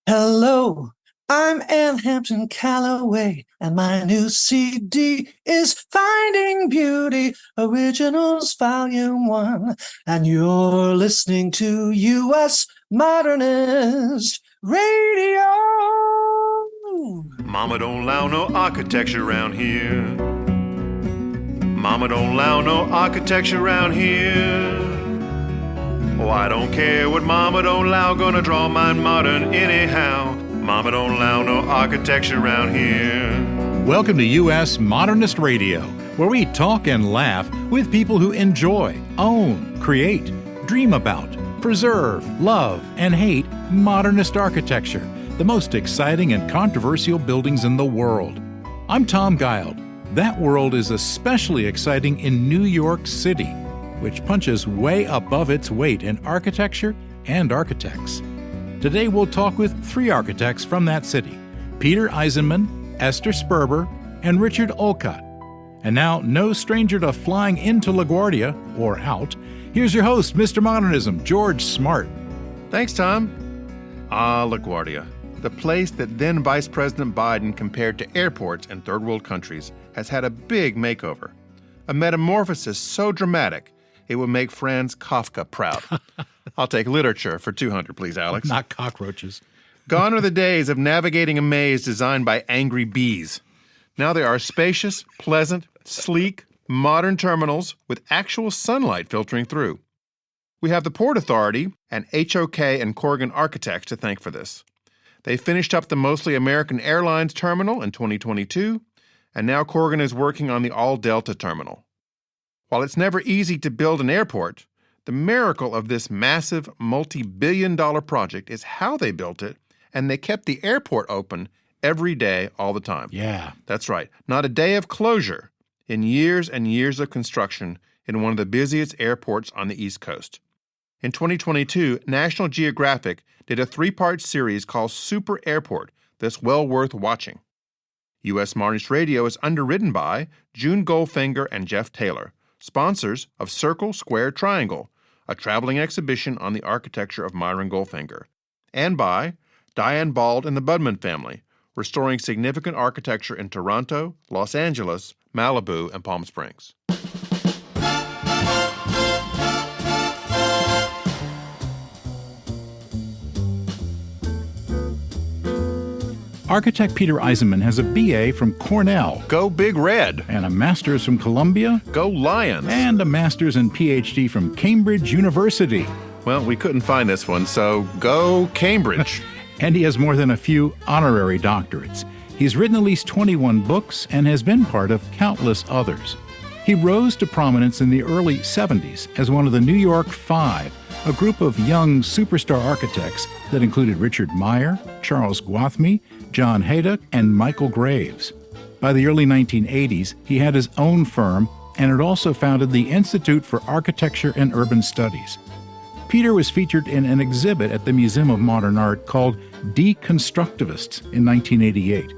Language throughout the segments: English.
Hello, I'm Ann Hampton Calloway, and my new CD is Finding Beauty Originals Volume 1, and you're listening to US Modernist Radio. Mama don't allow no architecture around here. Mama don't allow no architecture around here. Oh, I don't care what Mama don't allow, gonna draw mine modern anyhow. Mama don't allow no architecture around here. Welcome to US Modernist Radio, where we talk and laugh with people who enjoy, own, create, dream about, preserve, love, and hate modernist architecture, the most exciting and controversial buildings in the world. I'm Tom Guild. That world is especially exciting in New York City, which punches way above its weight in architecture and architects. Today we'll talk with three architects from that city: Peter Eisenman, Esther Sperber, and Richard Olcott. And now, no stranger to flying into LaGuardia, or out, here's your host, Mr. Modernism, George Smart. Thanks, Tom. LaGuardia. The place that then Vice President Biden compared to airports in third world countries has had a big makeover. A metamorphosis so dramatic it would make Franz Kafka proud. I'll take literature for 200, please, Alex. Not cockroaches. Gone are the days of navigating a maze designed by angry bees. Now there are spacious, pleasant, sleek, modern terminals with actual sunlight filtering through. We have the Port Authority and HOK and Corrigan Architects to thank for this. They finished up the mostly American Airlines terminal in 2022, and now Corrigan is working on the all-Delta terminal. While it's never easy to build an airport, the miracle of this massive, multi-billion-dollar project is how they built it, and they kept the airport open every day, all the time. Yeah. That's right. Not a day of closure in years and years of construction in one of the busiest airports on the East Coast. In 2022, National Geographic did a 3-part series called Super Airport that's well worth watching. US Modernist Radio is underwritten by June Goldfinger and Jeff Taylor, sponsors of Circle, Square, Triangle, a traveling exhibition on the architecture of Myron Goldfinger, and by Diane Bald and the Budman family, restoring significant architecture in Toronto, Los Angeles, Malibu, and Palm Springs. Architect Peter Eisenman has a BA from Cornell. Go Big Red! And a master's from Columbia. Go Lions! And a master's and PhD from Cambridge University. Well, we couldn't find this one, so go Cambridge. And he has more than a few honorary doctorates. He's written at least 21 books and has been part of countless others. He rose to prominence in the early 70s as one of the New York Five, a group of young superstar architects that included Richard Meyer, Charles Gwathmey, John Haydock, and Michael Graves. By the early 1980s, he had his own firm and had also founded the Institute for Architecture and Urban Studies. Peter was featured in an exhibit at the Museum of Modern Art called Deconstructivists in 1988.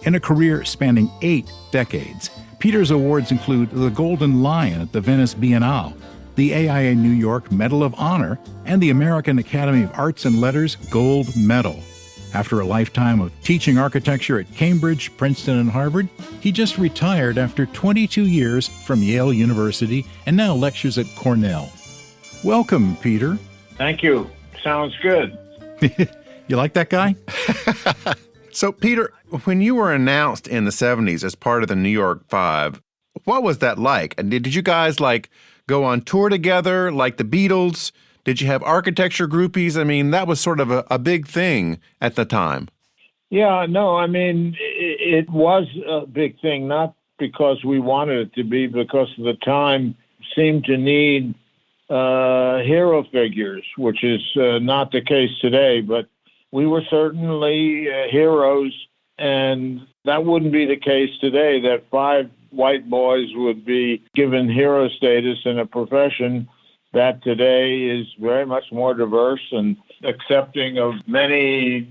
In a career spanning 8 decades, Peter's awards include the Golden Lion at the Venice Biennale, the AIA New York Medal of Honor, and the American Academy of Arts and Letters Gold Medal. After a lifetime of teaching architecture at Cambridge, Princeton, and Harvard, he just retired after 22 years from Yale University and now lectures at Cornell. Welcome, Peter. Thank you. Sounds good. You like that guy? So, Peter, when you were announced in the 70s as part of the New York Five, what was that like? And did you guys, go on tour together like the Beatles? Did you have architecture groupies? I mean, that was sort of a big thing at the time. Yeah, no, I mean, it was a big thing, not because we wanted it to be, because the time seemed to need hero figures, which is not the case today, but we were certainly heroes, and that wouldn't be the case today, that 5 white boys would be given hero status in a profession that today is very much more diverse and accepting of many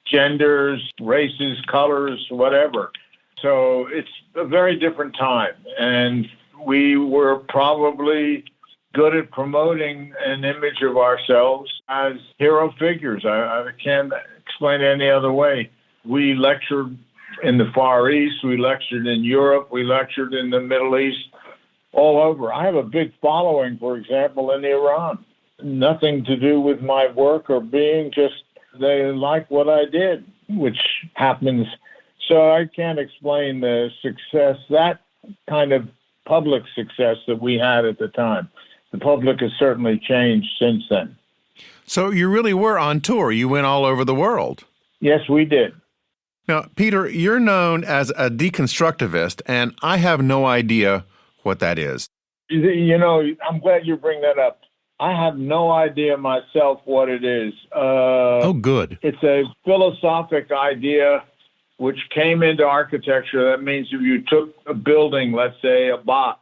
genders, races, colors, whatever. So it's a very different time, and we were probably good at promoting an image of ourselves as hero figures. I can't explain it any other way. We lectured in the Far East, we lectured in Europe, we lectured in the Middle East, all over. I have a big following, for example, in Iran. Nothing to do with my work or being, just they like what I did, which happens. So I can't explain the success, that kind of public success that we had at the time. The public has certainly changed since then. So you really were on tour. You went all over the world. Yes, we did. Now, Peter, you're known as a deconstructivist, and I have no idea what that is. You know, I'm glad you bring that up. I have no idea myself what it is. Oh, good. It's a philosophic idea which came into architecture. That means if you took a building, let's say a box,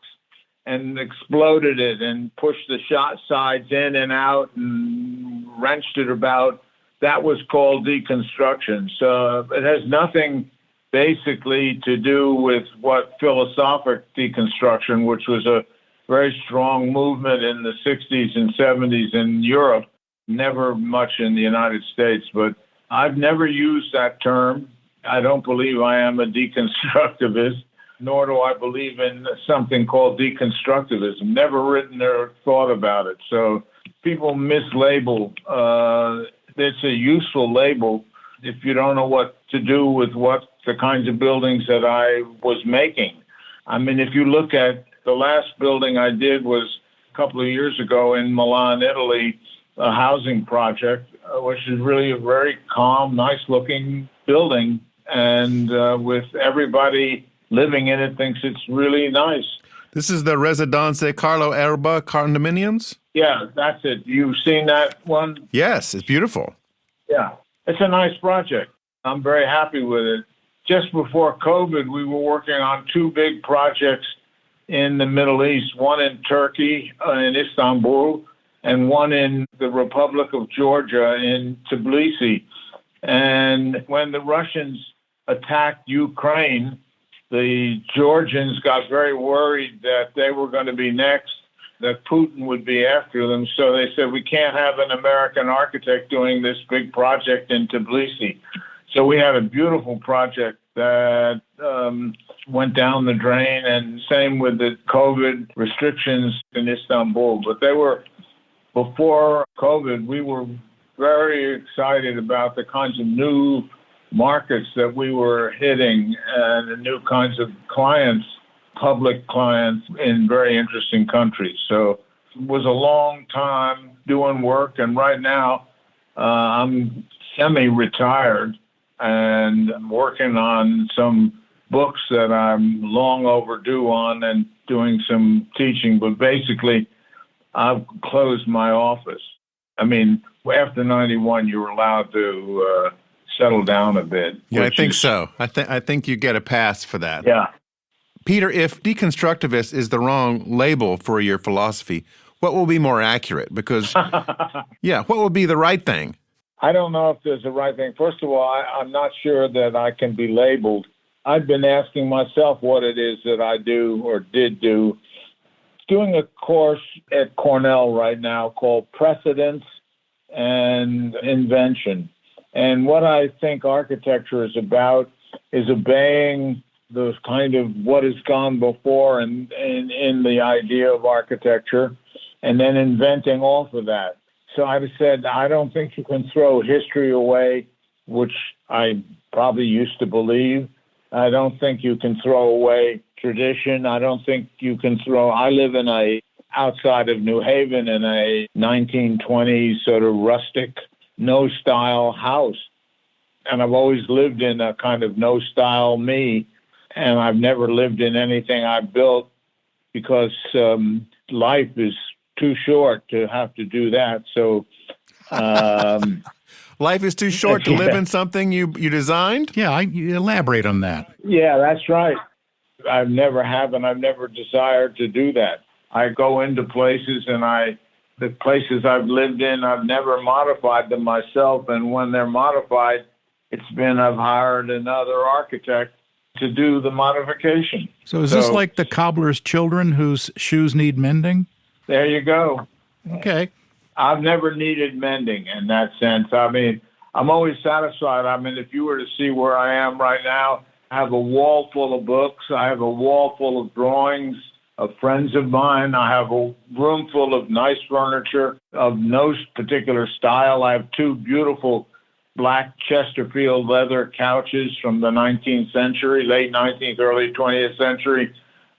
and exploded it and pushed the shot sides in and out and wrenched it about, that was called deconstruction. So it has nothing basically to do with what philosophic deconstruction, which was a very strong movement in the 60s and 70s in Europe, never much in the United States. But I've never used that term. I don't believe I am a deconstructivist, nor do I believe in something called deconstructivism. Never written or thought about it. So people mislabel. It's a useful label if you don't know what to do with what the kinds of buildings that I was making. I mean, if you look at the last building I did was a couple of years ago in Milan, Italy, a housing project, which is really a very calm, nice-looking building, and with everybody living in it thinks it's really nice. This is the Residence Carlo Erba condominiums? Yeah, that's it. You've seen that one? Yes, it's beautiful. Yeah, it's a nice project. I'm very happy with it. Just before COVID, we were working on two big projects in the Middle East, one in Turkey, in Istanbul, and one in the Republic of Georgia in Tbilisi. And when the Russians attacked Ukraine, the Georgians got very worried that they were going to be next, that Putin would be after them. So they said, we can't have an American architect doing this big project in Tbilisi. So we had a beautiful project that went down the drain, and same with the COVID restrictions in Istanbul. But they were, before COVID, we were very excited about the kinds of new markets that we were hitting and the new kinds of clients, public clients in very interesting countries. So it was a long time doing work, and right now I'm semi-retired and I'm working on some books that I'm long overdue on and doing some teaching, but basically I've closed my office. I mean, after 91, you were allowed to settle down a bit. Yeah, I think so. I think you get a pass for that. Yeah. Peter, if deconstructivist is the wrong label for your philosophy, what will be more accurate? Because, yeah, what will be the right thing? I don't know if there's a right thing. First of all, I'm not sure that I can be labeled. I've been asking myself what it is that I do or did do. Doing a course at Cornell right now called Precedence and Invention. And what I think architecture is about is obeying those kind of what has gone before and in the idea of architecture, and then inventing off of that. So I said, I don't think you can throw history away, which I probably used to believe. I don't think you can throw away tradition. I don't think you can I live in outside of New Haven in a 1920s sort of rustic, no-style house. And I've always lived in a kind of no-style me, and I've never lived in anything I built because life is too short to have to do that. So life is too short to live in something you designed? Yeah, you elaborate on that. Yeah, that's right. I've never desired to do that. I go into places, and the places I've lived in, I've never modified them myself. And when they're modified, I've hired another architect to do the modification. So is this like the cobbler's children whose shoes need mending? There you go. Okay. I've never needed mending in that sense. I mean, I'm always satisfied. I mean, if you were to see where I am right now, I have a wall full of books. I have a wall full of drawings of friends of mine. I have a room full of nice furniture of no particular style. I have two beautiful black Chesterfield leather couches from the 19th century, late 19th, early 20th century.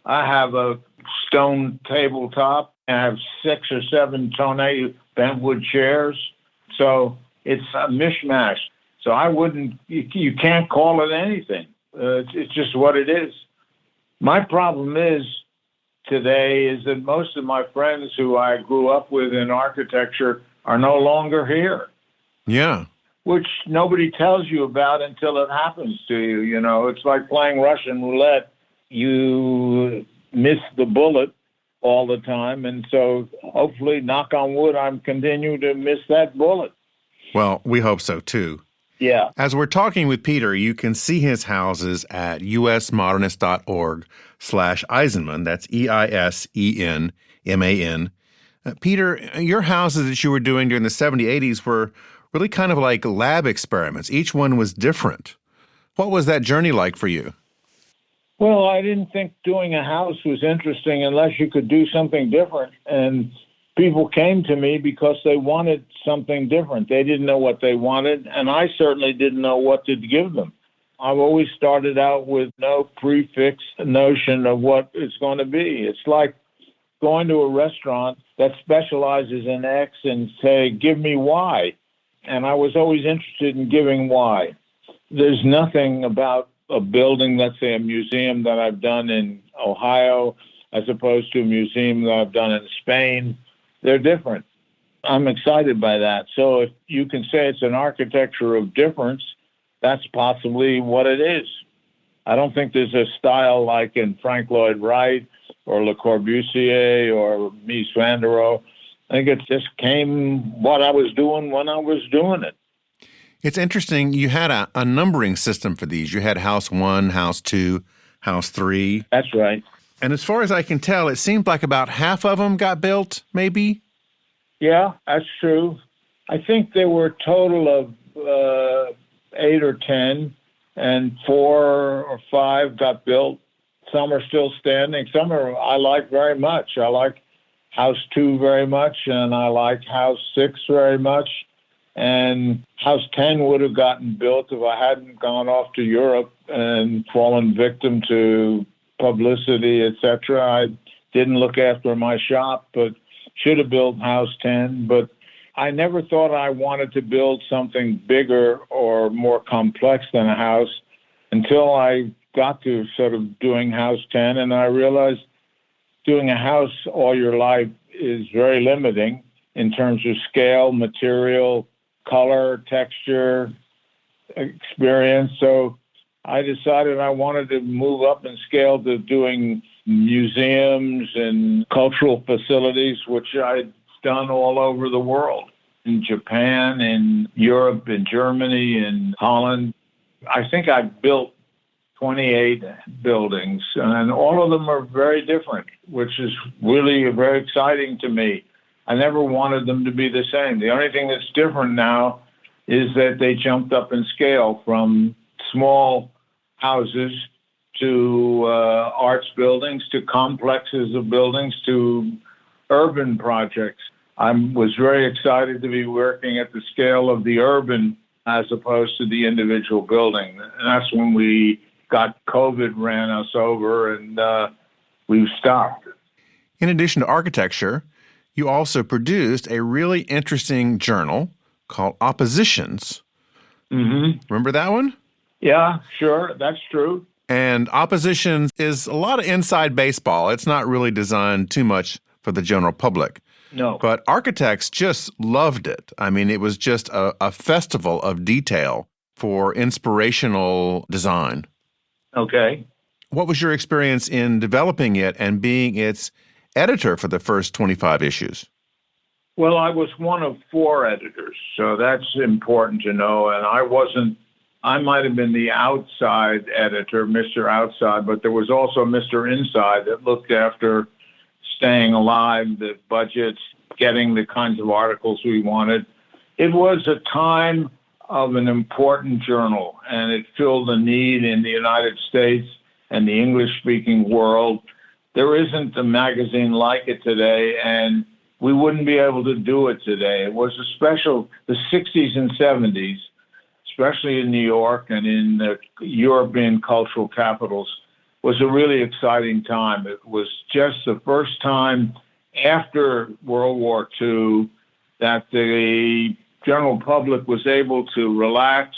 I have a stone tabletop. I have 6 or 7 tonneau bentwood chairs. So it's a mishmash. So you can't call it anything. It's just what it is. My problem today is that most of my friends who I grew up with in architecture are no longer here. Yeah. Which nobody tells you about until it happens to you. You know, it's like playing Russian roulette. You miss the bullet all the time. And so hopefully, knock on wood, I'm continuing to miss that bullet. Well, we hope so, too. Yeah. As we're talking with Peter, you can see his houses at usmodernist.org/Eisenman. That's EISENMAN. Peter, your houses that you were doing during the 70s, 80s were really kind of like lab experiments. Each one was different. What was that journey like for you? Well, I didn't think doing a house was interesting unless you could do something different. And people came to me because they wanted something different. They didn't know what they wanted, and I certainly didn't know what to give them. I've always started out with no prefixed notion of what it's going to be. It's like going to a restaurant that specializes in X and say, give me Y. And I was always interested in giving Y. There's nothing about a building, let's say a museum that I've done in Ohio, as opposed to a museum that I've done in Spain. They're different. I'm excited by that. So if you can say it's an architecture of difference, that's possibly what it is. I don't think there's a style like in Frank Lloyd Wright or Le Corbusier or Mies van der Rohe. I think it just came what I was doing when I was doing it. It's interesting. You had a numbering system for these. You had House 1, House 2, House 3. That's right. And as far as I can tell, it seemed like about half of them got built, maybe? Yeah, that's true. I think there were a total of 8 or 10, and 4 or 5 got built. Some are still standing. Some I like very much. I like House 2 very much, and I like House 6 very much. And House 10 would have gotten built if I hadn't gone off to Europe and fallen victim to publicity, etc. I didn't look after my shop, but should have built House 10. But I never thought I wanted to build something bigger or more complex than a house until I got to sort of doing House 10, and I realized doing a house all your life is very limiting in terms of scale, material, color, texture, experience. So I decided I wanted to move up in scale to doing museums and cultural facilities, which I'd done all over the world, in Japan, in Europe, in Germany, in Holland. I think I built 28 buildings, and all of them are very different, which is really very exciting to me. I never wanted them to be the same. The only thing that's different now is that they jumped up in scale from small houses to arts buildings, to complexes of buildings, to urban projects. I was very excited to be working at the scale of the urban as opposed to the individual building. And that's when COVID ran us over, and we've stopped. In addition to architecture, you also produced a really interesting journal called Oppositions. Mm-hmm. Remember that one? Yeah, sure. That's true. And Oppositions is a lot of inside baseball. It's not really designed too much for the general public. No. But architects just loved it. I mean, it was just a festival of detail for inspirational design. Okay. What was your experience in developing it and being its editor for the first 25 issues? Well, I was one of 4 editors, so that's important to know. And I might have been the outside editor, Mr. Outside, but there was also Mr. Inside that looked after staying alive, the budgets, getting the kinds of articles we wanted. It was a time of an important journal, and it filled a need in the United States and the English-speaking world. There isn't a magazine like it today, and we wouldn't be able to do it today. It was the 60s and 70s, especially in New York and in the European cultural capitals, was a really exciting time. It was just the first time after World War II that the general public was able to relax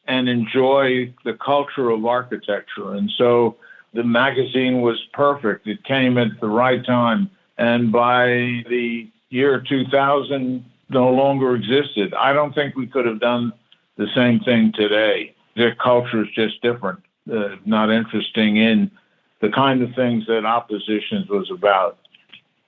and enjoy the culture of architecture. And so the magazine was perfect. It came at the right time. And by the year 2000, no longer existed. I don't think we could have done the same thing today. Their culture is just different, not interesting in the kind of things that Oppositions was about.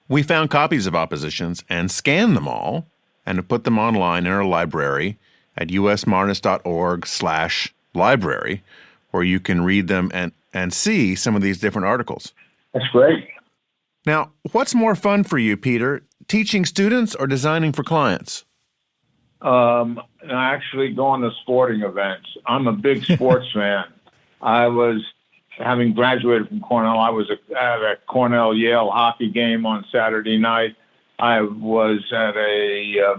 We found copies of Oppositions and scanned them all and have put them online in our library at usmodernist.org/library, where you can read them and see some of these different articles. That's great. Now, what's more fun for you, Peter, teaching students or designing for clients? Actually going to sporting events. I'm a big sports fan. Having graduated from Cornell, I was at a Cornell-Yale hockey game on Saturday night. I was at a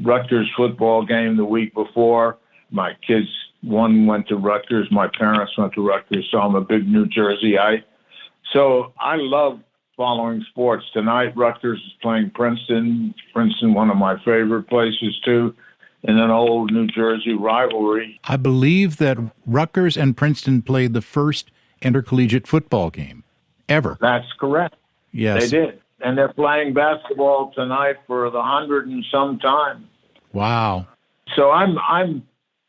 Rutgers football game the week before. My kids, one went to Rutgers, my parents went to Rutgers, so I'm a big New Jerseyite. So I love following sports. Tonight, Rutgers is playing Princeton. Princeton, one of my favorite places, too, in an old New Jersey rivalry. I believe that Rutgers and Princeton played the first intercollegiate football game ever. That's correct. Yes. They did. And they're playing basketball tonight for the 100 and some time. Wow. So I'm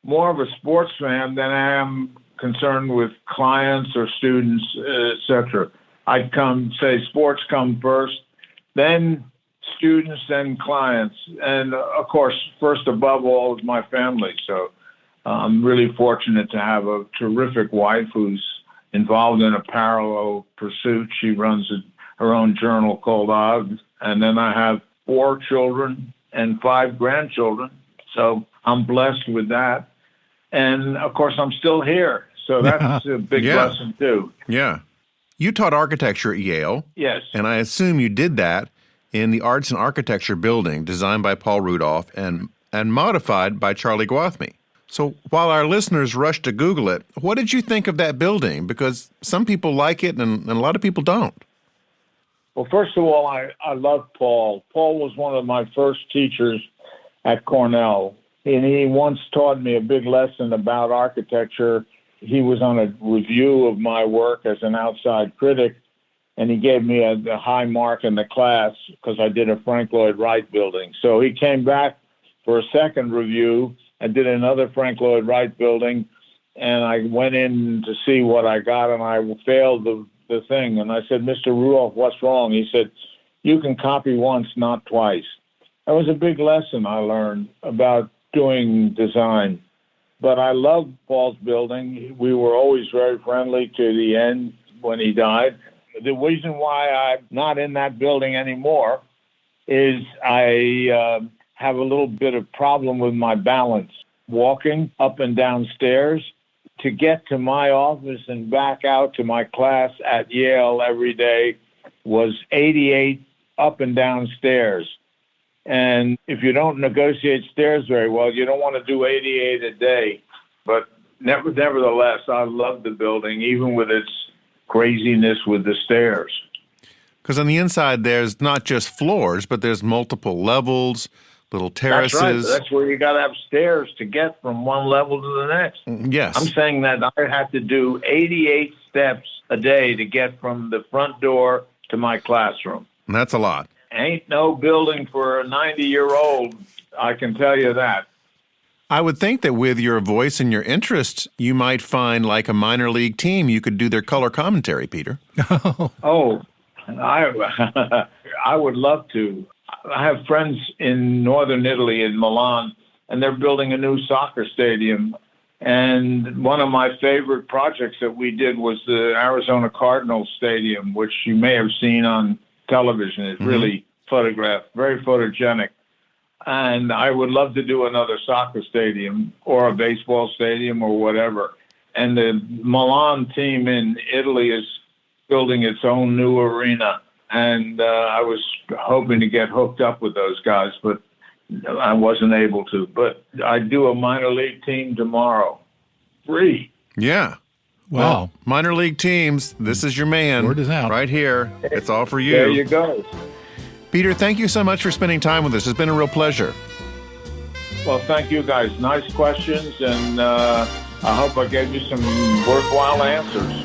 more of a sports fan than I am concerned with clients or students, etc. I'd say sports come first, then students, then clients. And, of course, first above all is my family. So I'm really fortunate to have a terrific wife who's involved in a parallel pursuit. She runs her own journal called Og. And then I have 4 children and 5 grandchildren. So I'm blessed with that. And, of course, I'm still here. So that's a big blessing, too. Yeah. You taught architecture at Yale. Yes. And I assume you did that in the Arts and Architecture building designed by Paul Rudolph and modified by Charlie Gwathmey. So while our listeners rush to Google it, what did you think of that building? Because some people like it and a lot of people don't. Well, first of all, I love Paul. Paul was one of my first teachers at Cornell, and he once taught me a big lesson about architecture. He was on a review of my work as an outside critic, and he gave me a high mark in the class because I did a Frank Lloyd Wright building. So he came back for a second review. I did another Frank Lloyd Wright building, and I went in to see what I got, and I failed the thing. And I said, Mr. Rudolph, what's wrong? He said, you can copy once, not twice. That was a big lesson I learned about doing design. But I loved Paul's building. We were always very friendly to the end when he died. The reason why I'm not in that building anymore is I have a little bit of problem with my balance. Walking up and down stairs to get to my office and back out to my class at Yale every day was 88 up and down stairs. And if you don't negotiate stairs very well, you don't want to do 88 a day. But nevertheless, I love the building, even with its craziness with the stairs. Because on the inside, there's not just floors, but there's multiple levels, little terraces. That's right. That's where you got to have stairs to get from one level to the next. Yes. I'm saying that I had to do 88 steps a day to get from the front door to my classroom. And that's a lot. Ain't no building for a 90-year-old, I can tell you that. I would think that with your voice and your interests, you might find like a minor league team, you could do their color commentary, Peter. Oh, I would love to. I have friends in northern Italy, in Milan, and they're building a new soccer stadium. And one of my favorite projects that we did was the Arizona Cardinals Stadium, which you may have seen on television. It's really photographed, very photogenic. And I would love to do another soccer stadium or a baseball stadium or whatever. And the Milan team in Italy is building its own new arena. And I was hoping to get hooked up with those guys, but I wasn't able to. But I do a minor league team tomorrow. Free. Yeah. Wow. Well, minor league teams, this is your man. Word is out. Right here. It's all for you. There you go. Peter, thank you so much for spending time with us. It's been a real pleasure. Well, thank you guys. Nice questions, and I hope I gave you some worthwhile answers.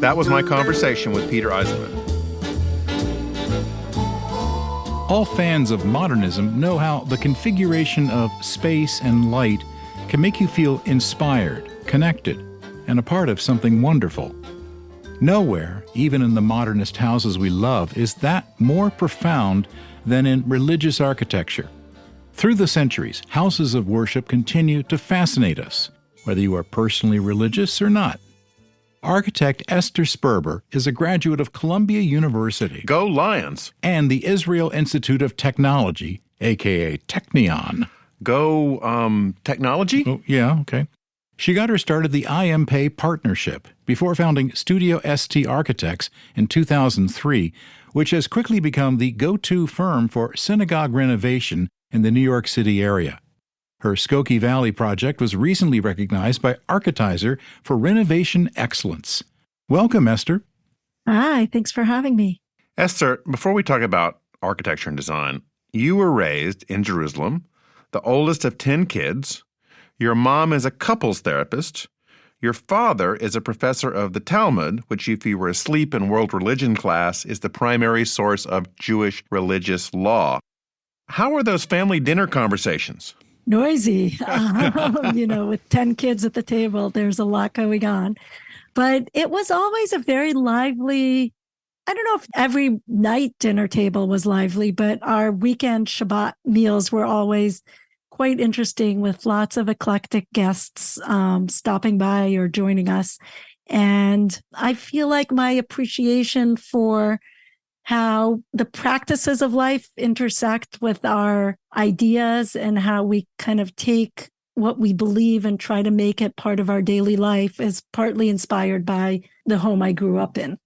That was my conversation with Peter Eisenman. All fans of modernism know how the configuration of space and light can make you feel inspired, connected, and a part of something wonderful. Nowhere, even in the modernist houses we love, is that more profound than in religious architecture. Through the centuries, houses of worship continue to fascinate us, whether you are personally religious or not. Architect Esther Sperber is a graduate of Columbia University. Go Lions. And the Israel Institute of Technology, a.k.a. Technion. Go Technology? Oh, yeah, okay. She got her start at the IMPay Partnership before founding Studio ST Architects in 2003, which has quickly become the go-to firm for synagogue renovation in the New York City area. Her Skokie Valley project was recently recognized by Architizer for renovation excellence. Welcome, Esther. Hi, thanks for having me. Esther, before we talk about architecture and design, you were raised in Jerusalem, the oldest of 10 kids. Your mom is a couples therapist. Your father is a professor of the Talmud, which, if you were asleep in world religion class, is the primary source of Jewish religious law. How are those family dinner conversations? Noisy. With 10 kids at the table, there's a lot going on. But it was always a very lively, I don't know if every night dinner table was lively, but our weekend Shabbat meals were always quite interesting with lots of eclectic guests stopping by or joining us. And I feel like my appreciation for how the practices of life intersect with our ideas and how we kind of take what we believe and try to make it part of our daily life is partly inspired by the home I grew up in.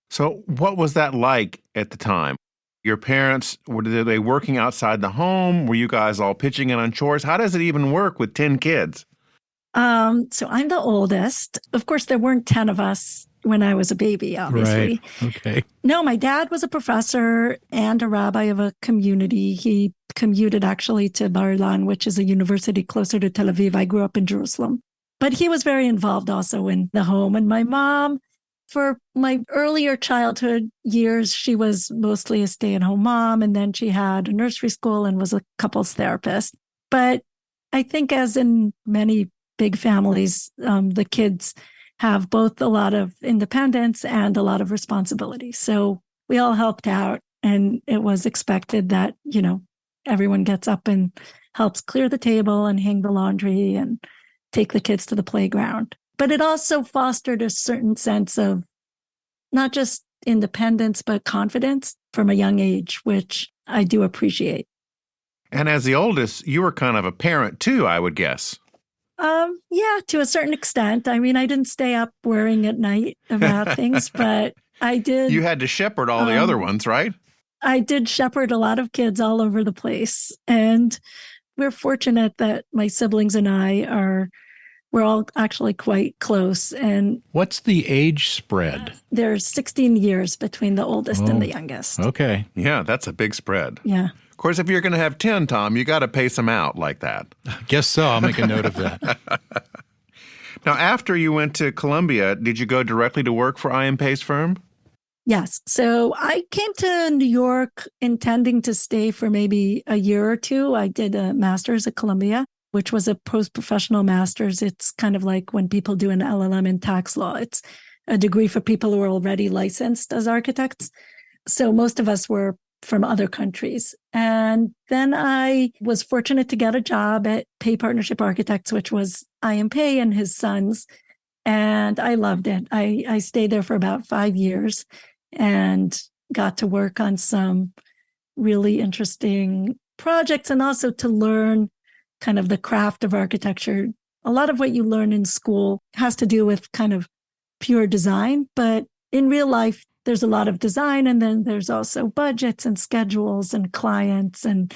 So what was that like at the time? Your parents, were they working outside the home? Were you guys all pitching in on chores? How does it even work with 10 kids? So I'm the oldest. Of course, there weren't 10 of us when I was a baby, obviously. Right. Okay. No, my dad was a professor and a rabbi of a community. He commuted actually to Bar Ilan, which is a university closer to Tel Aviv. I grew up in Jerusalem. But he was very involved also in the home. And my mom, for my earlier childhood years, she was mostly a stay-at-home mom, and then she had a nursery school and was a couples therapist. But I think as in many big families, the kids have both a lot of independence and a lot of responsibility. So we all helped out, and it was expected that, everyone gets up and helps clear the table and hang the laundry and take the kids to the playground. But it also fostered a certain sense of not just independence, but confidence from a young age, which I do appreciate. And as the oldest, you were kind of a parent too, I would guess. Yeah, to a certain extent. I mean, I didn't stay up worrying at night about things, but I did. You had to shepherd all the other ones, right? I did shepherd a lot of kids all over the place. And we're fortunate that my siblings and we're all actually quite close. And what's the age spread? There's 16 years between the oldest and the youngest. Okay. Yeah, that's a big spread. Yeah. Of course, if you're going to have 10, Tom, you got to pace them out like that. Guess so. I'll make a note of that. Now, after you went to Columbia, did you go directly to work for IMPay's firm? Yes. So I came to New York intending to stay for maybe a year or two. I did a master's at Columbia, which was a post-professional master's. It's kind of like when people do an LLM in tax law. It's a degree for people who are already licensed as architects. So most of us were from other countries. And then I was fortunate to get a job at Pay Partnership Architects, which was IMPay and his sons. And I loved it. I stayed there for about 5 years and got to work on some really interesting projects and also to learn kind of the craft of architecture. A lot of what you learn in school has to do with kind of pure design, but in real life, there's a lot of design, and then there's also budgets and schedules and clients and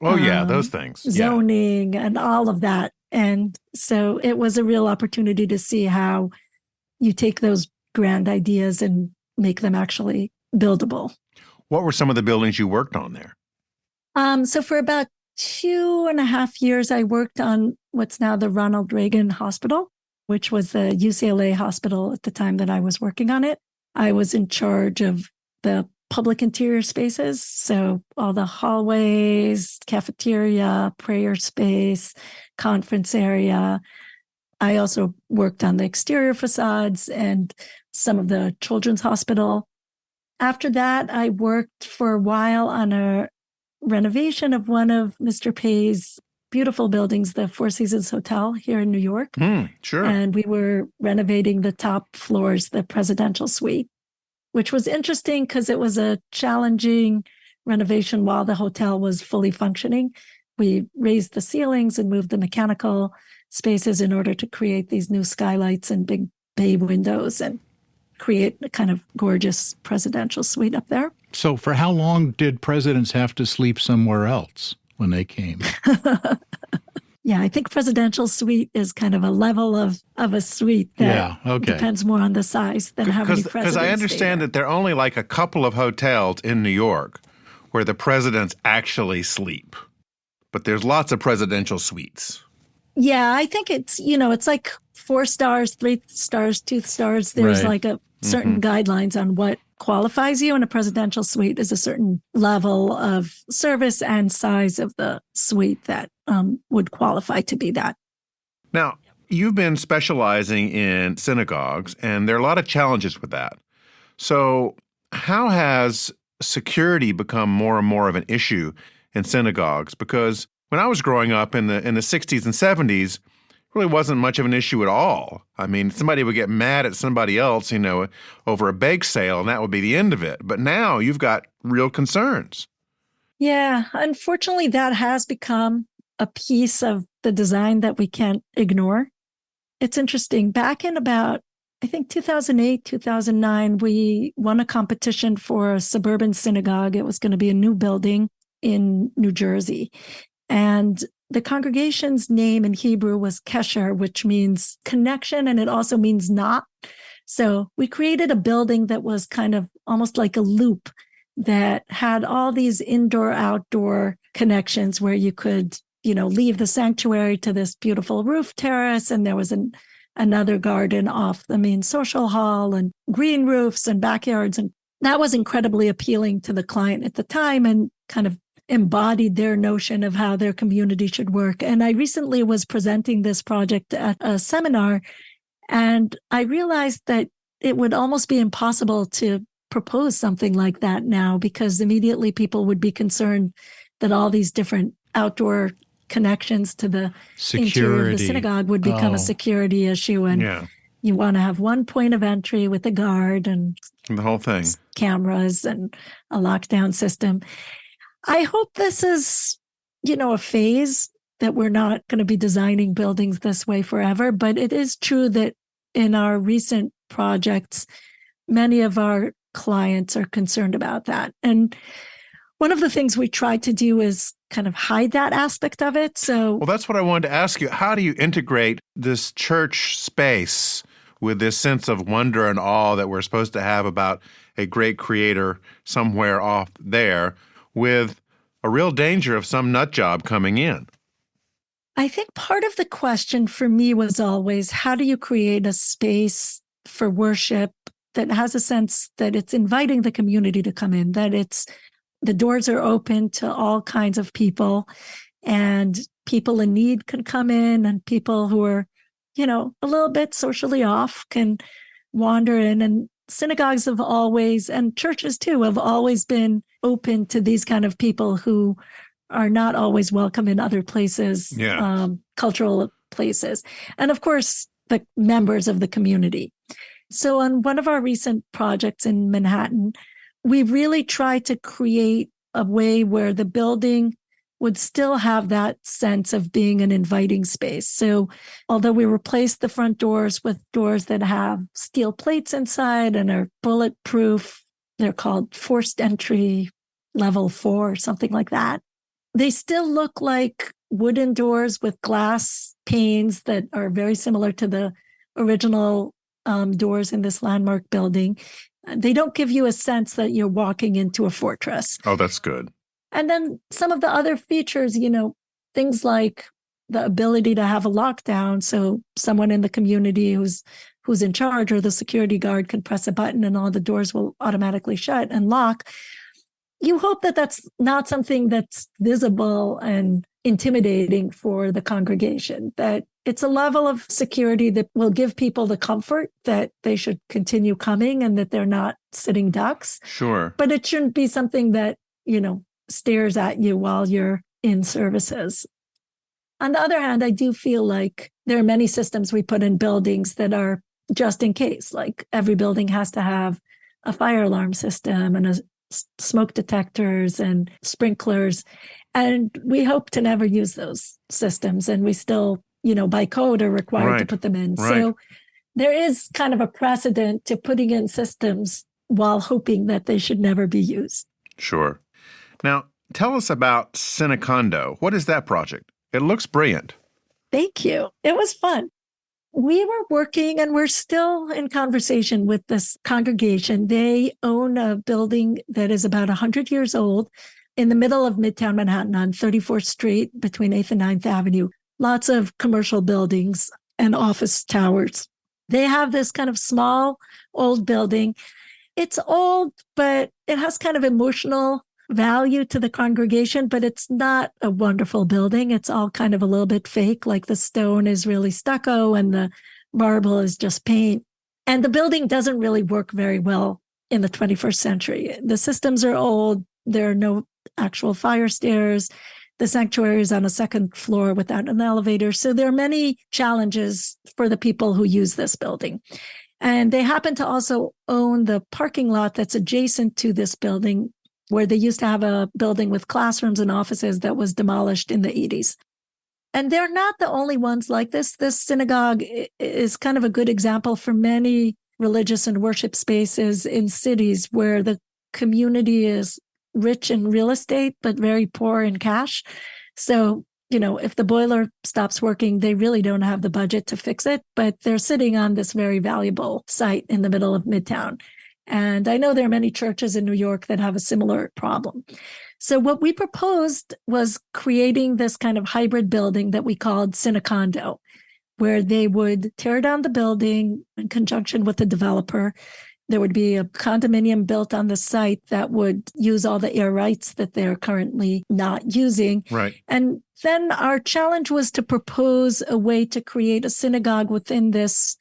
those things. Zoning and all of that. And so it was a real opportunity to see how you take those grand ideas and make them actually buildable. What were some of the buildings you worked on there? So for about 2.5 years, I worked on what's now the Ronald Reagan Hospital, which was the UCLA hospital at the time that I was working on it. I was in charge of the public interior spaces. So all the hallways, cafeteria, prayer space, conference area. I also worked on the exterior facades and some of the children's hospital. After that, I worked for a while on a renovation of one of Mr. Pei's beautiful buildings, the Four Seasons Hotel here in New York. Sure. And we were renovating the top floors, the presidential suite, which was interesting because it was a challenging renovation while the hotel was fully functioning. We raised the ceilings and moved the mechanical spaces in order to create these new skylights and big bay windows and create a kind of gorgeous presidential suite up there. So for how long did presidents have to sleep somewhere else when they came? Yeah, I think presidential suite is kind of a level of a suite that depends more on the size than how many presidents. Because I understand that there are only like a couple of hotels in New York where the presidents actually sleep. But there's lots of presidential suites. Yeah, I think it's, it's like 4 stars, 3 stars, 2 stars. There's like a certain guidelines on what qualifies you, and a presidential suite is a certain level of service and size of the suite that would qualify to be that. Now, you've been specializing in synagogues, and there are a lot of challenges with that. So how has security become more and more of an issue in synagogues? Because when I was growing up in the 60s and 70s, really wasn't much of an issue at all. I mean, somebody would get mad at somebody else, over a bake sale, and that would be the end of it. But now you've got real concerns. Yeah, unfortunately, that has become a piece of the design that we can't ignore. It's interesting. Back in about, I think, 2008, 2009, we won a competition for a suburban synagogue. It was going to be a new building in New Jersey. And the congregation's name in Hebrew was Kesher, which means connection, and it also means knot. So we created a building that was kind of almost like a loop that had all these indoor-outdoor connections where you could, leave the sanctuary to this beautiful roof terrace, and there was another garden off the main social hall and green roofs and backyards. And that was incredibly appealing to the client at the time and kind of embodied their notion of how their community should work. And I recently was presenting this project at a seminar, and I realized that it would almost be impossible to propose something like that now, because immediately people would be concerned that all these different outdoor connections to the interior of the synagogue would become a security issue. And you want to have one point of entry with a guard and the whole thing, cameras and a lockdown system. I hope this is, a phase that we're not going to be designing buildings this way forever. But it is true that in our recent projects, many of our clients are concerned about that. And one of the things we try to do is kind of hide that aspect of it. So, well, that's what I wanted to ask you. How do you integrate this church space with this sense of wonder and awe that we're supposed to have about a great creator somewhere off there, with a real danger of some nut job coming in? I think part of the question for me was always, how do you create a space for worship that has a sense that it's inviting the community to come in, that the doors are open to all kinds of people, and people in need can come in, and people who are, a little bit socially off can wander in. And synagogues have always, and churches too, have always been open to these kind of people who are not always welcome in other places, cultural places. And of course, the members of the community. So on one of our recent projects in Manhattan, we really tried to create a way where the building would still have that sense of being an inviting space. So although we replaced the front doors with doors that have steel plates inside and are bulletproof, they're called forced entry level 4, something like that. They still look like wooden doors with glass panes that are very similar to the original doors in this landmark building. They don't give you a sense that you're walking into a fortress. Oh, that's good. And then some of the other features, things like the ability to have a lockdown. So someone in the community who's in charge or the security guard can press a button and all the doors will automatically shut and lock. You hope that that's not something that's visible and intimidating for the congregation, that it's a level of security that will give people the comfort that they should continue coming and that they're not sitting ducks. Sure. But it shouldn't be something that, stares at you while you're in services. On the other hand, I do feel like there are many systems we put in buildings that are just in case. Like every building has to have a fire alarm system and smoke detectors and sprinklers. And we hope to never use those systems. And we still, by code are required to put them in. Right. So there is kind of a precedent to putting in systems while hoping that they should never be used. Sure. Now, tell us about Cinecondo. What is that project? It looks brilliant. Thank you. It was fun. We were working and we're still in conversation with this congregation. They own a building that is about 100 years old in the middle of Midtown Manhattan on 34th Street between 8th and 9th Avenue. Lots of commercial buildings and office towers. They have this kind of small old building. It's old, but it has kind of emotional value to the congregation, but it's not a wonderful building. It's all kind of a little bit fake, like the stone is really stucco and the marble is just paint. And the building doesn't really work very well in the 21st century. The systems are old. There are no actual fire stairs. The sanctuary is on a second floor without an elevator. So there are many challenges for the people who use this building. And they happen to also own the parking lot that's adjacent to this building, where they used to have a building with classrooms and offices that was demolished in the 80s. And they're not the only ones like this. This synagogue is kind of a good example for many religious and worship spaces in cities where the community is rich in real estate, but very poor in cash. So, if the boiler stops working, they really don't have the budget to fix it, but they're sitting on this very valuable site in the middle of Midtown. And I know there are many churches in New York that have a similar problem. So what we proposed was creating this kind of hybrid building that we called Cinecondo, where they would tear down the building in conjunction with the developer. There would be a condominium built on the site that would use all the air rights that they're currently not using. Right. And then our challenge was to propose a way to create a synagogue within this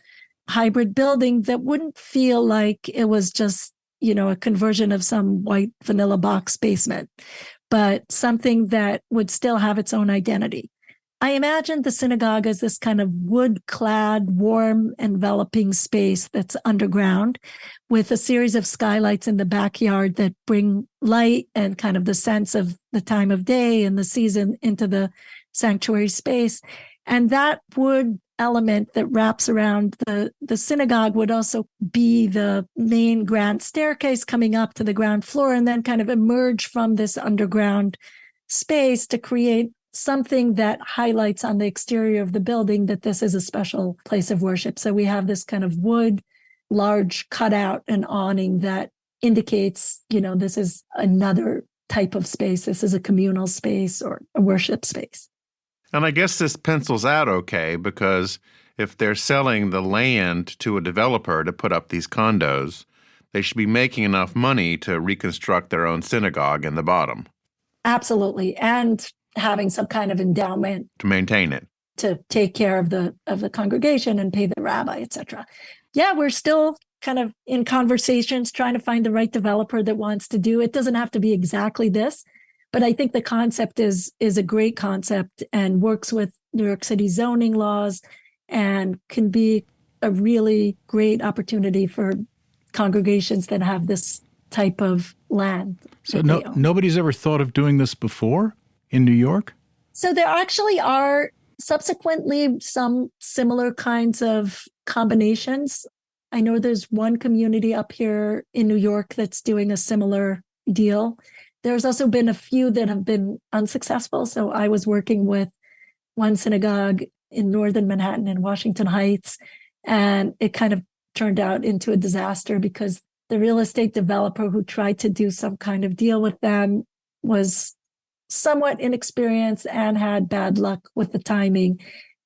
hybrid building that wouldn't feel like it was just, a conversion of some white vanilla box basement, but something that would still have its own identity. I imagined the synagogue as this kind of wood-clad, warm, enveloping space that's underground with a series of skylights in the backyard that bring light and kind of the sense of the time of day and the season into the sanctuary space. And that wood element that wraps around the synagogue would also be the main grand staircase coming up to the ground floor and then kind of emerge from this underground space to create something that highlights on the exterior of the building that this is a special place of worship. So we have this kind of wood, large cutout and awning that indicates, this is another type of space. This is a communal space or a worship space. And I guess this pencils out okay, because if they're selling the land to a developer to put up these condos, they should be making enough money to reconstruct their own synagogue in the bottom. Absolutely. And having some kind of endowment to maintain it, to take care of the congregation and pay the rabbi, etc. Yeah, we're still kind of in conversations trying to find the right developer that wants to do it. Doesn't have to be exactly this, but I think the concept is a great concept and works with New York City zoning laws and can be a really great opportunity for congregations that have this type of land. So nobody's ever thought of doing this before in New York? So there actually are subsequently some similar kinds of combinations. I know there's one community up here in New York that's doing a similar deal. There's also been a few that have been unsuccessful. So I was working with one synagogue in northern Manhattan in Washington Heights, and it kind of turned out into a disaster because the real estate developer who tried to do some kind of deal with them was somewhat inexperienced and had bad luck with the timing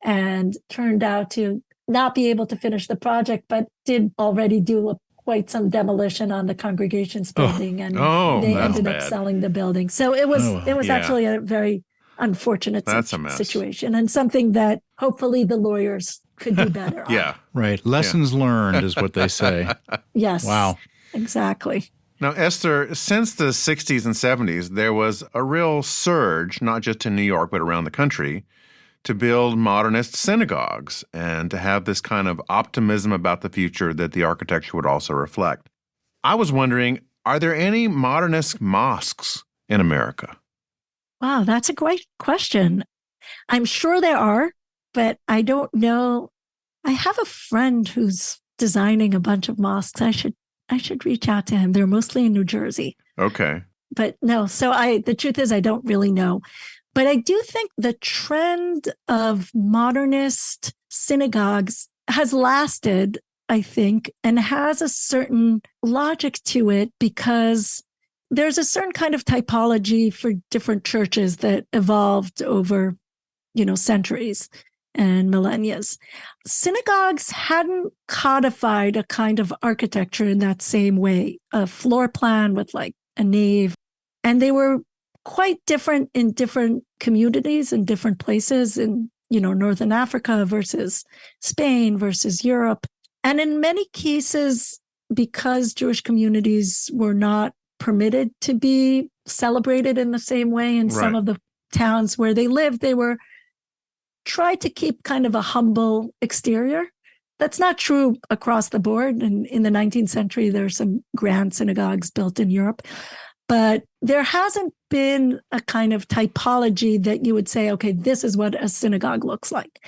and turned out to not be able to finish the project, but did already do quite some demolition on the congregation's building, and they ended up selling the building. So it was actually a very unfortunate situation, and something that hopefully the lawyers could do better on. Yeah. Right. Lessons learned is what they say. Yes. Wow. Exactly. Now, Esther, since the 60s and 70s, there was a real surge, not just in New York, but around the country, to build modernist synagogues and to have this kind of optimism about the future that the architecture would also reflect. I was wondering, are there any modernist mosques in America? Wow, that's a great question. I'm sure there are, but I don't know. I have a friend who's designing a bunch of mosques. I should reach out to him. They're mostly in New Jersey. Okay. But no, so the truth is I don't really know. But I do think the trend of modernist synagogues has lasted, I think, and has a certain logic to it because there's a certain kind of typology for different churches that evolved over, centuries and millennia. Synagogues hadn't codified a kind of architecture in that same way, a floor plan with like a nave. And they were quite different in different communities in different places in, Northern Africa versus Spain versus Europe. And in many cases, because Jewish communities were not permitted to be celebrated in the same way in some of the towns where they lived, they were tried to keep kind of a humble exterior. That's not true across the board. And in the 19th century, there are some grand synagogues built in Europe. But there hasn't been a kind of typology that you would say, okay, this is what a synagogue looks like.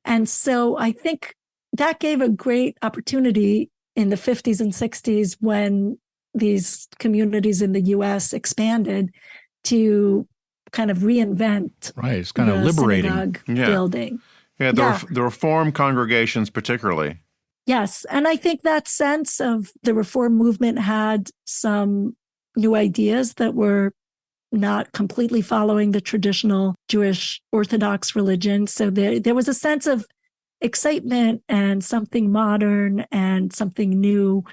And so I think that gave a great opportunity in the 50s and 60s when these communities in the U.S. expanded to kind of reinvent. Right, it's kind of liberating. Synagogue building. Yeah, the Reform congregations particularly. Yes, and I think that sense of the Reform movement had some new ideas that were not completely following the traditional Jewish Orthodox religion. So there was a sense of excitement and something modern and something new,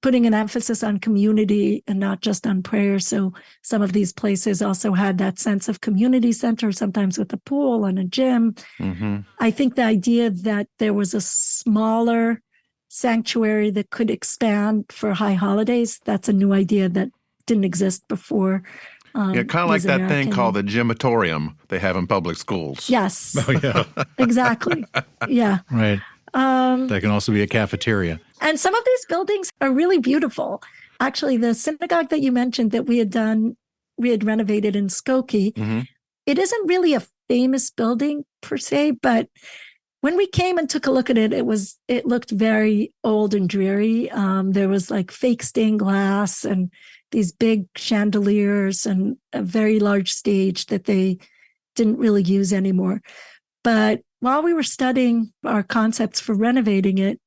putting an emphasis on community and not just on prayer. So some of these places also had that sense of community center, sometimes with a pool and a gym. Mm-hmm. I think the idea that there was a smaller sanctuary that could expand for high holidays, that's a new idea that didn't exist before. Kind of like that thing called the gymatorium they have in public schools. Yes. Oh, yeah. Exactly. Yeah. Right. That can also be a cafeteria. And some of these buildings are really beautiful. Actually, the synagogue that you mentioned that we had renovated in Skokie, it isn't really a famous building per se, but when we came and took a look at it, it looked very old and dreary. There was like fake stained glass and these big chandeliers and a very large stage that they didn't really use anymore. But while we were studying our concepts for renovating it,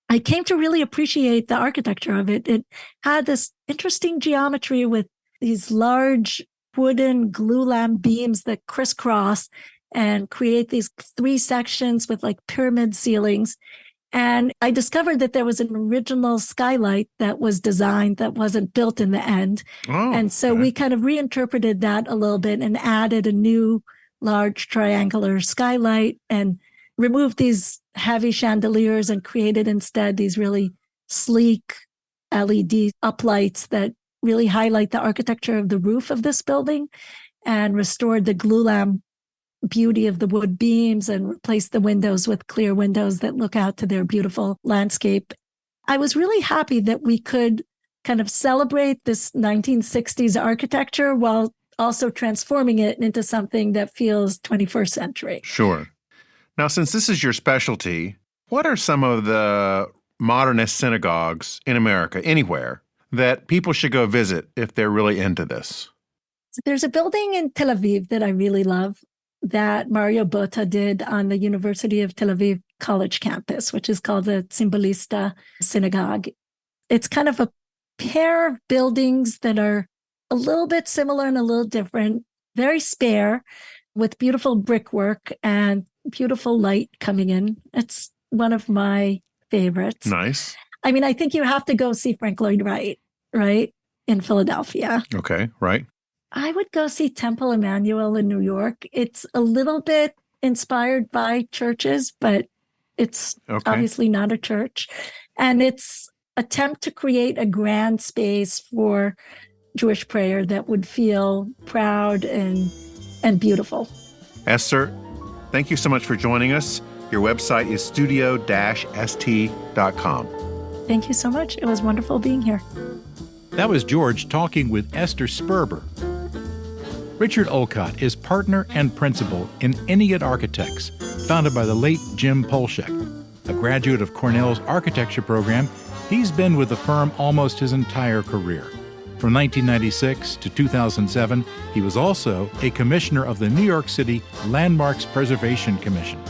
I came to really appreciate the architecture of it. It had this interesting geometry with these large wooden glue lamp beams that crisscross and create these 3 sections with like pyramid ceilings. And I discovered that there was an original skylight that was designed that wasn't built in the end. And so we kind of reinterpreted that a little bit and added a new large triangular skylight and removed these heavy chandeliers and created instead these really sleek LED uplights that really highlight the architecture of the roof of this building and restored the glue lamp beauty of the wood beams and replaced the windows with clear windows that look out to their beautiful landscape. I was really happy that we could kind of celebrate this 1960s architecture while also transforming it into something that feels 21st century. Sure. Now, since this is your specialty, what are some of the modernist synagogues in America, anywhere, that people should go visit if they're really into this? There's a building in Tel Aviv that I really love that Mario Botta did on the University of Tel Aviv college campus, which is called the Symbolista Synagogue. It's kind of a pair of buildings that are a little bit similar and a little different, very spare, with beautiful brickwork and beautiful light coming in. It's one of my favorites. Nice. I mean, I think you have to go see Frank Lloyd Wright, right? In Philadelphia. Okay, right. I would go see Temple Emmanuel in New York. It's a little bit inspired by churches, but it's obviously not a church. And it's attempt to create a grand space for Jewish prayer that would feel proud and beautiful. Esther, thank you so much for joining us. Your website is studio-st.com. Thank you so much. It was wonderful being here. That was George talking with Esther Sperber. Richard Olcott is partner and principal in Ennead Architects, founded by the late Jim Polshek. A graduate of Cornell's architecture program, he's been with the firm almost his entire career. From 1996 to 2007, he was also a commissioner of the New York City Landmarks Preservation Commission.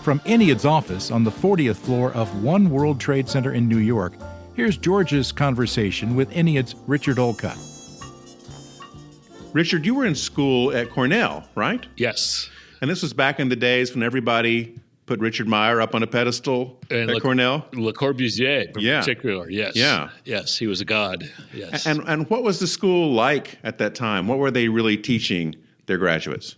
From Ennead's office on the 40th floor of One World Trade Center in New York, here's George's conversation with Ennead's Richard Olcott. Richard, you were in school at Cornell, right? Yes. And this was back in the days when everybody put Richard Meyer up on a pedestal at Cornell? Le Corbusier, in particular, yes. Yeah. Yes, he was a god, yes. And what was the school like at that time? What were they really teaching their graduates?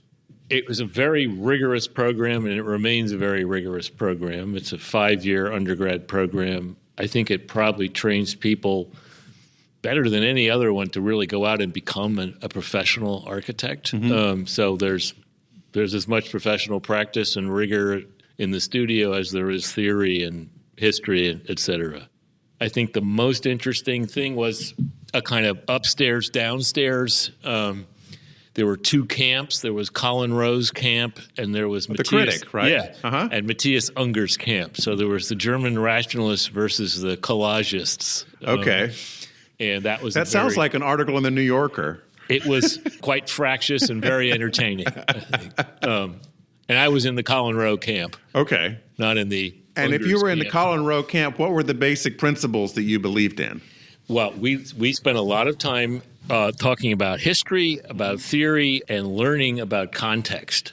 It was a very rigorous program, and it remains a very rigorous program. It's a 5-year undergrad program. I think it probably trains people better than any other one to really go out and become a professional architect. Mm-hmm. So there's as much professional practice and rigor in the studio as there is theory and history, et cetera. I think the most interesting thing was a kind of upstairs, downstairs. There were 2 camps. There was Colin Rowe's camp, and there was Matthias, the critic, right? Yeah, and Matthias Unger's camp. So there was the German rationalists versus the collagists. Okay. And that sounds like an article in the New Yorker. It was quite fractious and very entertaining, I think. And I was in the Colin Rowe camp. Okay. Not in the And Unger's if you were in the camp. Colin Rowe camp, what were the basic principles that you believed in? Well, we spent a lot of time talking about history, about theory, and learning about context.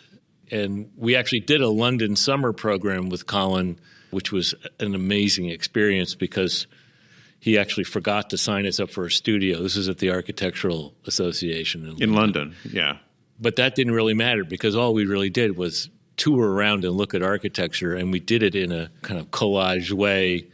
And we actually did a London summer program with Colin, which was an amazing experience because he actually forgot to sign us up for a studio. This is at the Architectural Association in London. Yeah. But that didn't really matter because all we really did was tour around and look at architecture, and we did it in a kind of collage way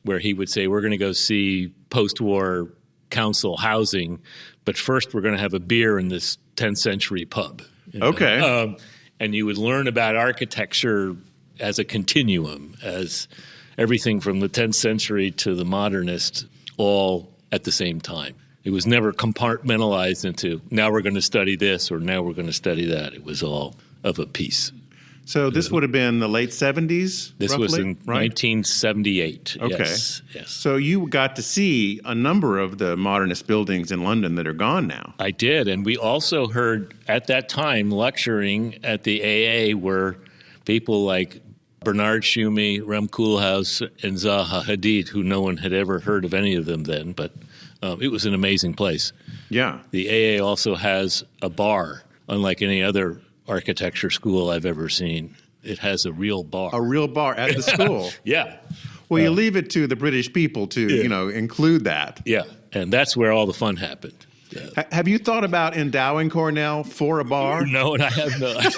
where he would say, we're going to go see post-war council housing, but first we're going to have a beer in this 10th century pub. Okay. And you would learn about architecture as a continuum, as everything from the 10th century to the modernist, all at the same time. It was never compartmentalized into, now we're going to study this or now we're going to study that. It was all of a piece. So this would have been the late 70s, This roughly, was in right? 1978. Okay. Yes. So you got to see a number of the modernist buildings in London that are gone now. I did. And we also heard at that time lecturing at the AA were people like Bernard Schumi, Rem Koolhaas, and Zaha Hadid, who no one had ever heard of any of them then, but it was an amazing place. Yeah. The AA also has a bar, unlike any other architecture school I've ever seen. It has a real bar. A real bar at the school. Yeah. Well, you leave it to the British people to, include that. Yeah, and that's where all the fun happened. Have you thought about endowing Cornell for a bar? No, and I have not.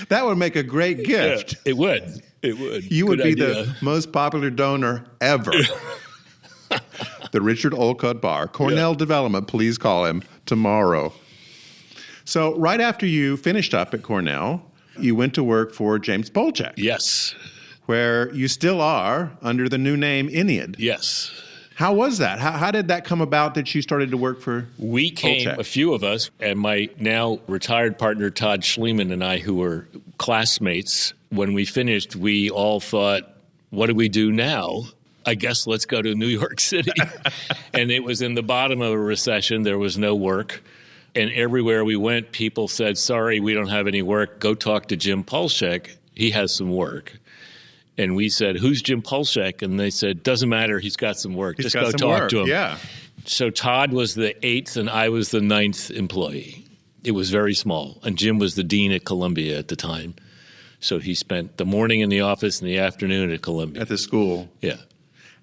That would make a great gift. Yeah, it would. It would. You would Good be idea. the most popular donor ever. The Richard Olcott Bar. Cornell Development, please call him tomorrow. So right after you finished up at Cornell, you went to work for James Polshek. Yes. Where you still are under the new name Ennead. Yes. How was that? How did that come about that you started to work for We came, Olcott? a few of us, and my now retired partner Todd Schliemann and I, who were classmates, when we finished, we all thought, what do we do now? I guess let's go to New York City. And it was in the bottom of a recession. There was no work. And everywhere we went, people said, sorry, we don't have any work. Go talk to Jim Polshek. He has some work. And we said, who's Jim Polshek? And they said, doesn't matter. He's got some work. Just go talk to him. Yeah. So Todd was the 8th and I was the 9th employee. It was very small. And Jim was the dean at Columbia at the time. So he spent the morning in the office and the afternoon at Columbia. At the school. Yeah.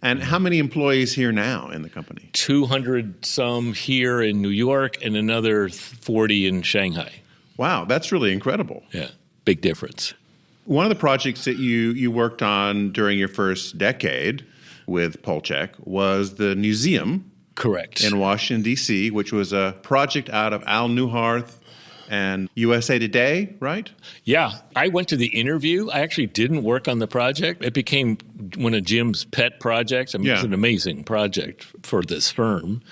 And how many employees here now in the company? 200 some here in New York and another 40 in Shanghai. Wow, that's really incredible. Yeah, big difference. One of the projects that you worked on during your first decade with Polchek was the museum Correct. in Washington, D.C., which was a project out of Al Newharth and USA Today, right? Yeah, I went to the interview. I actually didn't work on the project. It became one of Jim's pet projects. I mean, It's an amazing project for this firm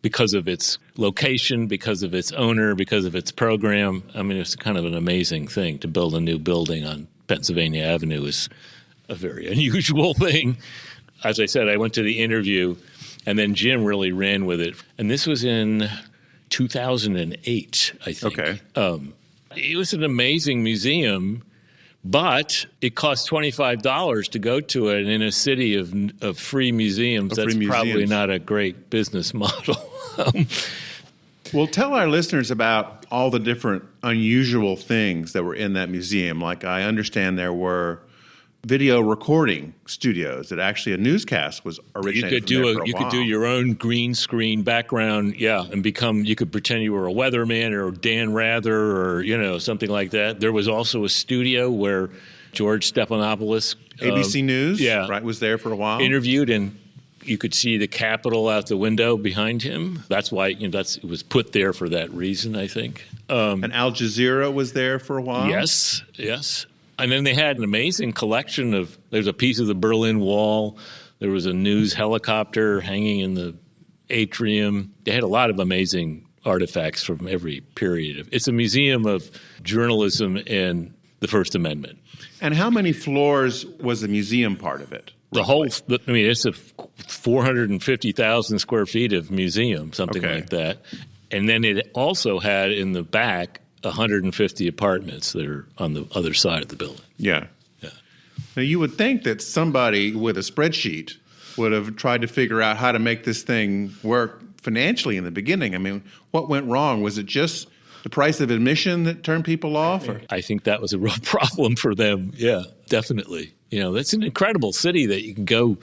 because of its location, because of its owner, because of its program. I mean, it's kind of an amazing thing. To build a new building on Pennsylvania Avenue is a very unusual thing. As I said, I went to the interview, and then Jim really ran with it. And this was in 2008, I think. Okay. It was an amazing museum, but it cost $25 to go to it. And in a city of free museums, that's probably not a great business model. Well, tell our listeners about all the different unusual things that were in that museum. Like, I understand there were video recording studios that actually a newscast was originated from there for a You while. could do your own green screen background, and you could pretend you were a weatherman or Dan Rather or, something like that. There was also a studio where George Stephanopoulos, ABC News, right, was there for a while. Interviewed, and you could see the Capitol out the window behind him. That's why it was put there for that reason, I think. And Al Jazeera was there for a while. Yes. And then they had an amazing collection there's a piece of the Berlin Wall. There was a news helicopter hanging in the atrium. They had a lot of amazing artifacts from every period. It's a museum of journalism and the First Amendment. And how many floors was the museum part of it? It's a 450,000 square feet of museum, something like that. And then it also had in the back 150 apartments that are on the other side of the building. Yeah. Now, you would think that somebody with a spreadsheet would have tried to figure out how to make this thing work financially in the beginning. I mean, what went wrong? Was it just the price of admission that turned people off? Or? I think that was a real problem for them. Yeah, definitely. That's an incredible city that you can go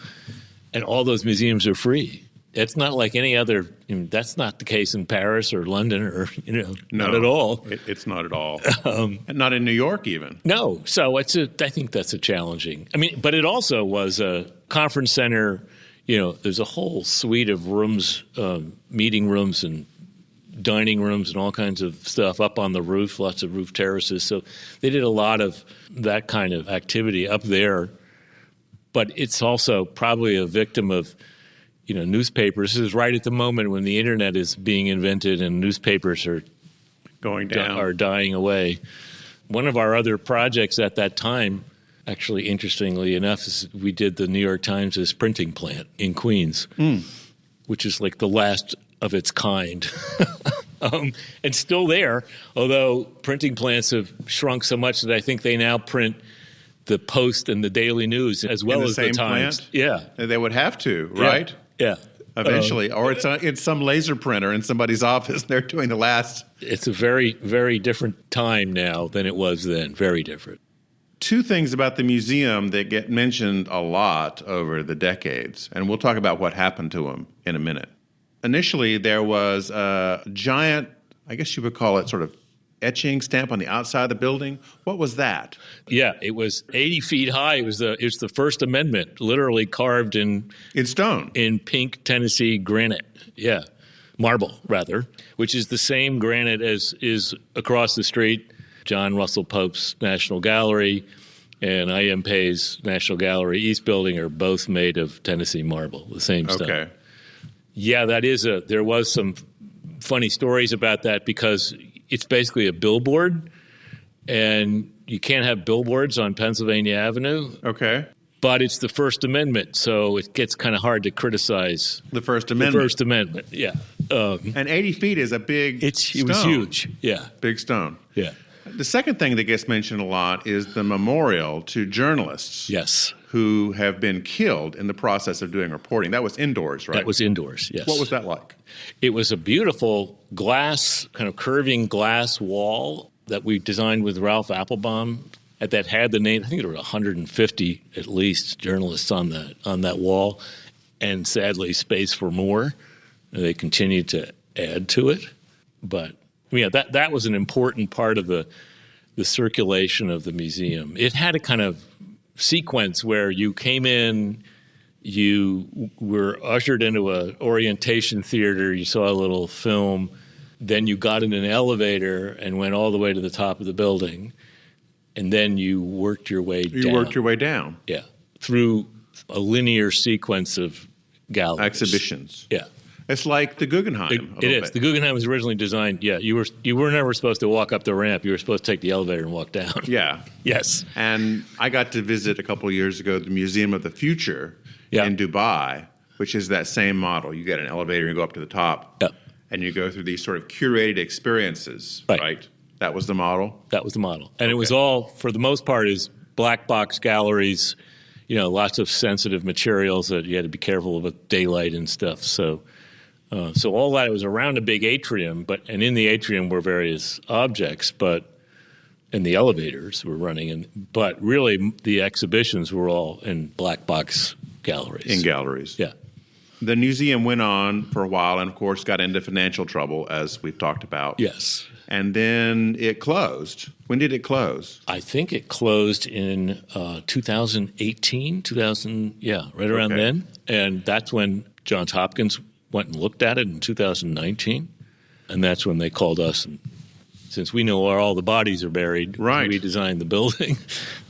and all those museums are free. It's not like any other. That's not the case in Paris or London or not at all. It's not at all. Not in New York even. No. So I think that's a challenging. But it also was a conference center. There's a whole suite of rooms, meeting rooms and dining rooms and all kinds of stuff up on the roof. Lots of roof terraces. So they did a lot of that kind of activity up there. But it's also probably a victim of newspapers. This is right at the moment when the internet is being invented and newspapers are going down, are dying away. One of our other projects at that time, actually, interestingly enough, is we did the New York Times' printing plant in Queens, which is like the last of its kind. And still there, although printing plants have shrunk so much that I think they now print the Post and the Daily News as well as the Times. Plant? Yeah. They would have to, right? Yeah. Eventually. Or it's some laser printer in somebody's office. They're doing the last. It's a very, very different time now than it was then. Very different. Two things about the museum that get mentioned a lot over the decades, and we'll talk about what happened to them in a minute. Initially, there was a giant, I guess you would call it sort of etching stamp on the outside of the building. What was that? Yeah, it was 80 feet high. It was the First Amendment, literally carved in stone, in pink Tennessee granite. Yeah, marble rather, which is the same granite as is across the street. John Russell Pope's National Gallery and I.M. Pei's National Gallery East Building are both made of Tennessee marble, the same stuff. Okay. Yeah, there was some funny stories about that because it's basically a billboard, and you can't have billboards on Pennsylvania Avenue. Okay. But it's the First Amendment, so it gets kind of hard to criticize The First Amendment. The First Amendment, yeah. And 80 feet is a big It was huge, yeah. Big stone. Yeah. The second thing that gets mentioned a lot is the memorial to journalists. Yes. Who have been killed in the process of doing reporting. That was indoors, right? That was indoors, yes. What was that like? It was a beautiful glass, kind of curving glass wall that we designed with Ralph Applebaum that had the name, I think there were 150 at least journalists on that wall, and sadly space for more. They continued to add to it. But yeah, that was an important part of the circulation of the museum. It had a kind of sequence where you came in, you were ushered into an orientation theater, you saw a little film, then you got in an elevator and went all the way to the top of the building, and then you worked your way down. You worked your way down? Yeah, through a linear sequence of galleries. Exhibitions. Yeah. It's like the Guggenheim. It is. The Guggenheim was originally designed, yeah, you were never supposed to walk up the ramp. You were supposed to take the elevator and walk down. Yeah. Yes. And I got to visit a couple of years ago the Museum of the Future in Dubai, which is that same model. You get an elevator and you go up to the top, and you go through these sort of curated experiences, right? That was the model? That was the model. And it was all, for the most part, is black box galleries, lots of sensitive materials that you had to be careful with daylight and stuff. So all that, it was around a big atrium, and in the atrium were various objects, and the elevators were running, but really the exhibitions were all in black box galleries. In galleries. Yeah. The museum went on for a while and, of course, got into financial trouble, as we've talked about. Yes. And then it closed. When did it close? I think it closed in 2018, right around then. And that's when Johns Hopkins went and looked at it in 2019. And that's when they called us. And since we know where all the bodies are buried, we designed the building.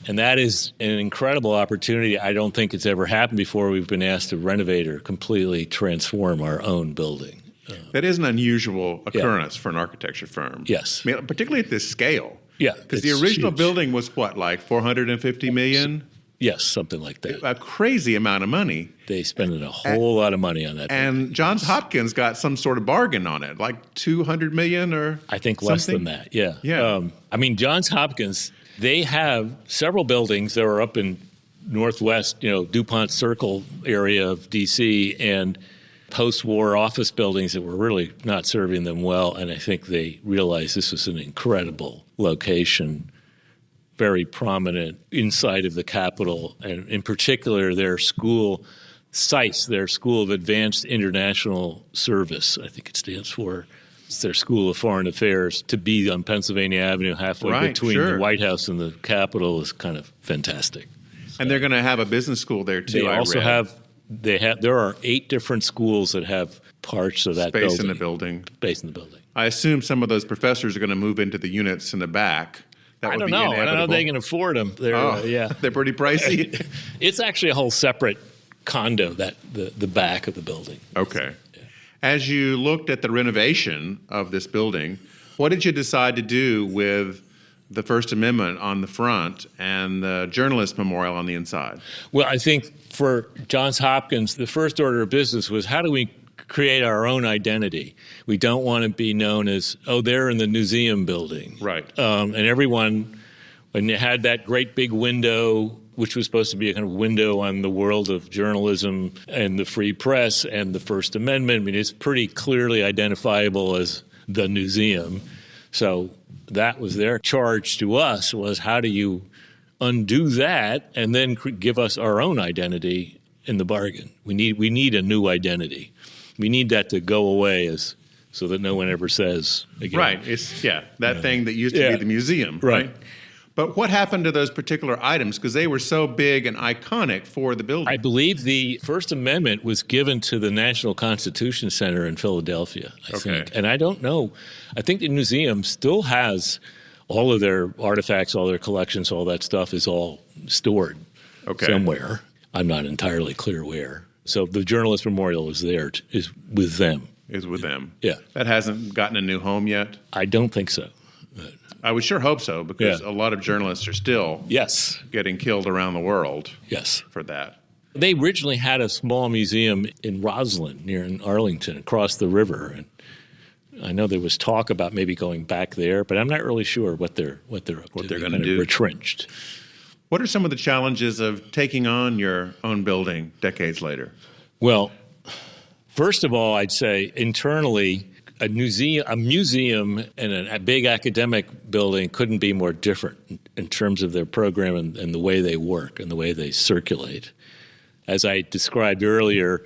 And that is an incredible opportunity. I don't think it's ever happened before. We've been asked to renovate or completely transform our own building. That is an unusual occurrence for an architecture firm. Yes. I mean, particularly at this scale. Yeah. Because the original building was what, like $450 million? Yes, something like that. A crazy amount of money. They spent a whole lot of money on that. And Johns Hopkins got some sort of bargain on it, like $200 million or I think less than that, yeah. I mean, Johns Hopkins, they have several buildings that are up in northwest, DuPont Circle area of D.C., and post-war office buildings that were really not serving them well. And I think they realized this was an incredible location, very prominent inside of the Capitol, and in particular their school sites, their School of Advanced International Service, I think it stands for. It's their School of Foreign Affairs. To be on Pennsylvania Avenue halfway between the White House and the Capitol is kind of fantastic. And they're going to have a business school there too. There are 8 different schools that have parts of that building. Space in the building. Space in the building. I assume some of those professors are going to move into the units in the back. I don't know if they can afford them. They're pretty pricey. It's actually a whole separate condo, that the back of the building. Okay. Yeah. As you looked at the renovation of this building, what did you decide to do with the First Amendment on the front and the journalist memorial on the inside? Well, I think for Johns Hopkins, the first order of business was, how do we create our own identity? We don't want to be known as, they're in the museum building. Right. And everyone, when you had that great big window, which was supposed to be a kind of window on the world of journalism and the free press and the First Amendment, I mean, it's pretty clearly identifiable as the museum. So that was their charge to us, was how do you undo that and then give us our own identity in the bargain? We need a new identity. We need that to go away so that no one ever says again. Right. It's that thing that used to be the museum. Right. But what happened to those particular items? Because they were so big and iconic for the building. I believe the First Amendment was given to the National Constitution Center in Philadelphia, I think. And I don't know. I think the museum still has all of their artifacts, all their collections, all that stuff is all stored somewhere. I'm not entirely clear where. So the Journalist Memorial is with them. Is with them. Yeah. That hasn't gotten a new home yet? I don't think so. I would sure hope so, because a lot of journalists are still getting killed around the world for that. They originally had a small museum in Roslyn, near in Arlington, across the river. And I know there was talk about maybe going back there, but I'm not really sure what they're up to. They're going to do. Retrenched. What are some of the challenges of taking on your own building decades later? Well, first of all, I'd say internally, a museum and a big academic building couldn't be more different in terms of their program and the way they work and the way they circulate. As I described earlier,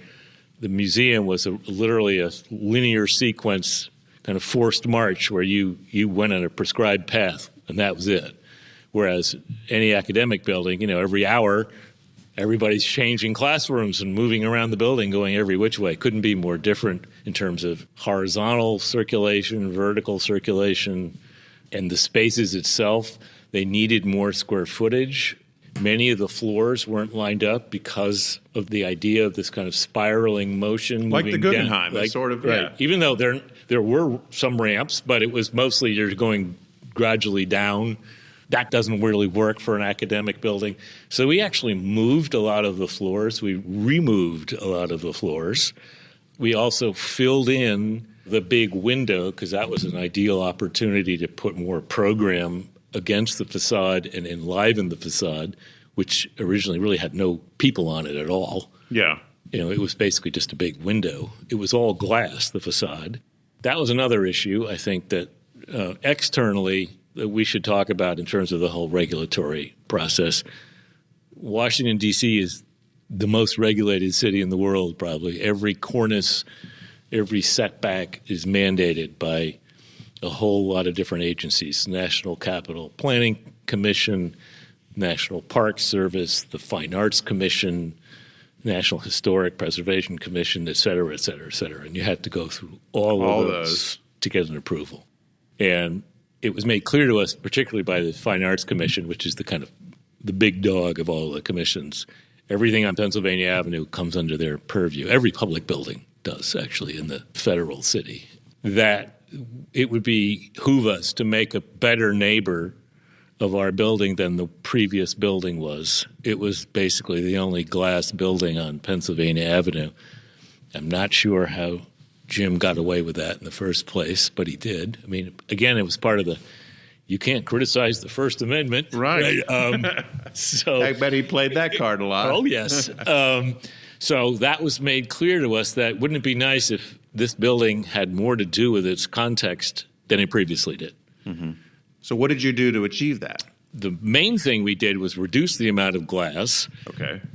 the museum was literally a linear sequence, kind of forced march where you went on a prescribed path, and that was it. Whereas any academic building, every hour, everybody's changing classrooms and moving around the building, going every which way. Couldn't be more different in terms of horizontal circulation, vertical circulation, and the spaces itself. They needed more square footage. Many of the floors weren't lined up because of the idea of this kind of spiraling motion. Like the Guggenheim, down, sort of, right. Even though there were some ramps, but it was mostly you're going gradually down. That doesn't really work for an academic building. So we actually moved a lot of the floors. We removed a lot of the floors. We also filled in the big window because that was an ideal opportunity to put more program against the facade and enliven the facade, which originally really had no people on it at all. Yeah. It was basically just a big window. It was all glass, the facade. That was another issue, I think, that externally that we should talk about in terms of the whole regulatory process. Washington, D.C. is the most regulated city in the world, probably. Every cornice, every setback is mandated by a whole lot of different agencies: National Capital Planning Commission, National Park Service, the Fine Arts Commission, National Historic Preservation Commission, et cetera, et cetera, et cetera. And you have to go through all of those to get an approval. And it was made clear to us, particularly by the Fine Arts Commission, which is the kind of the big dog of all the commissions. Everything on Pennsylvania Avenue comes under their purview. Every public building does, actually, in the federal city. That it would behoove us to make a better neighbor of our building than the previous building was. It was basically the only glass building on Pennsylvania Avenue. I'm not sure how Jim got away with that in the first place, but he did. I mean, again, it was part of you can't criticize the First Amendment. Right. So I bet he played that card a lot. Oh, yes. So that was made clear to us that wouldn't it be nice if this building had more to do with its context than it previously did. Mm-hmm. So what did you do to achieve that? The main thing we did was reduce the amount of glass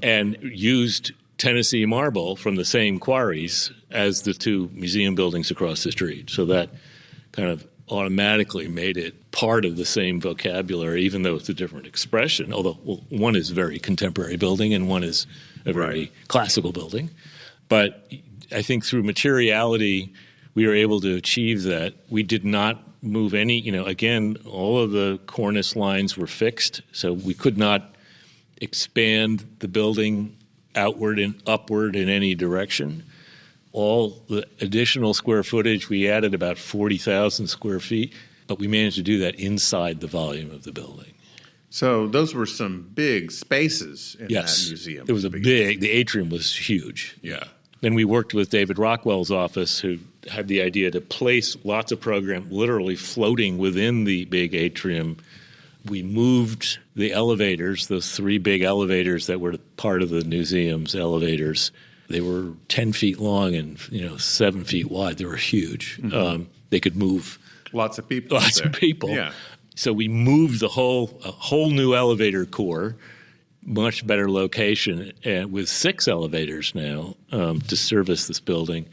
and used Tennessee marble from the same quarries as the two museum buildings across the street. So that kind of automatically made it part of the same vocabulary, even though it's a different expression, although one is a very contemporary building and one is a very classical building. But I think through materiality, we were able to achieve that. We did not move any, again, all of the cornice lines were fixed, so we could not expand the building outward and upward in any direction. All the additional square footage, we added about 40,000 square feet, but we managed to do that inside the volume of the building. So those were some big spaces in that museum. It was the atrium was huge. Yeah. Then we worked with David Rockwell's office, who had the idea to place lots of program literally floating within the big atrium. We moved the elevators, those three big elevators that were part of the museum's elevators. They were 10 feet long and 7 feet wide. They were huge. Mm-hmm. They could move lots of people. Yeah. So we moved a whole new elevator core, much better location, and with 6 elevators now to service this building.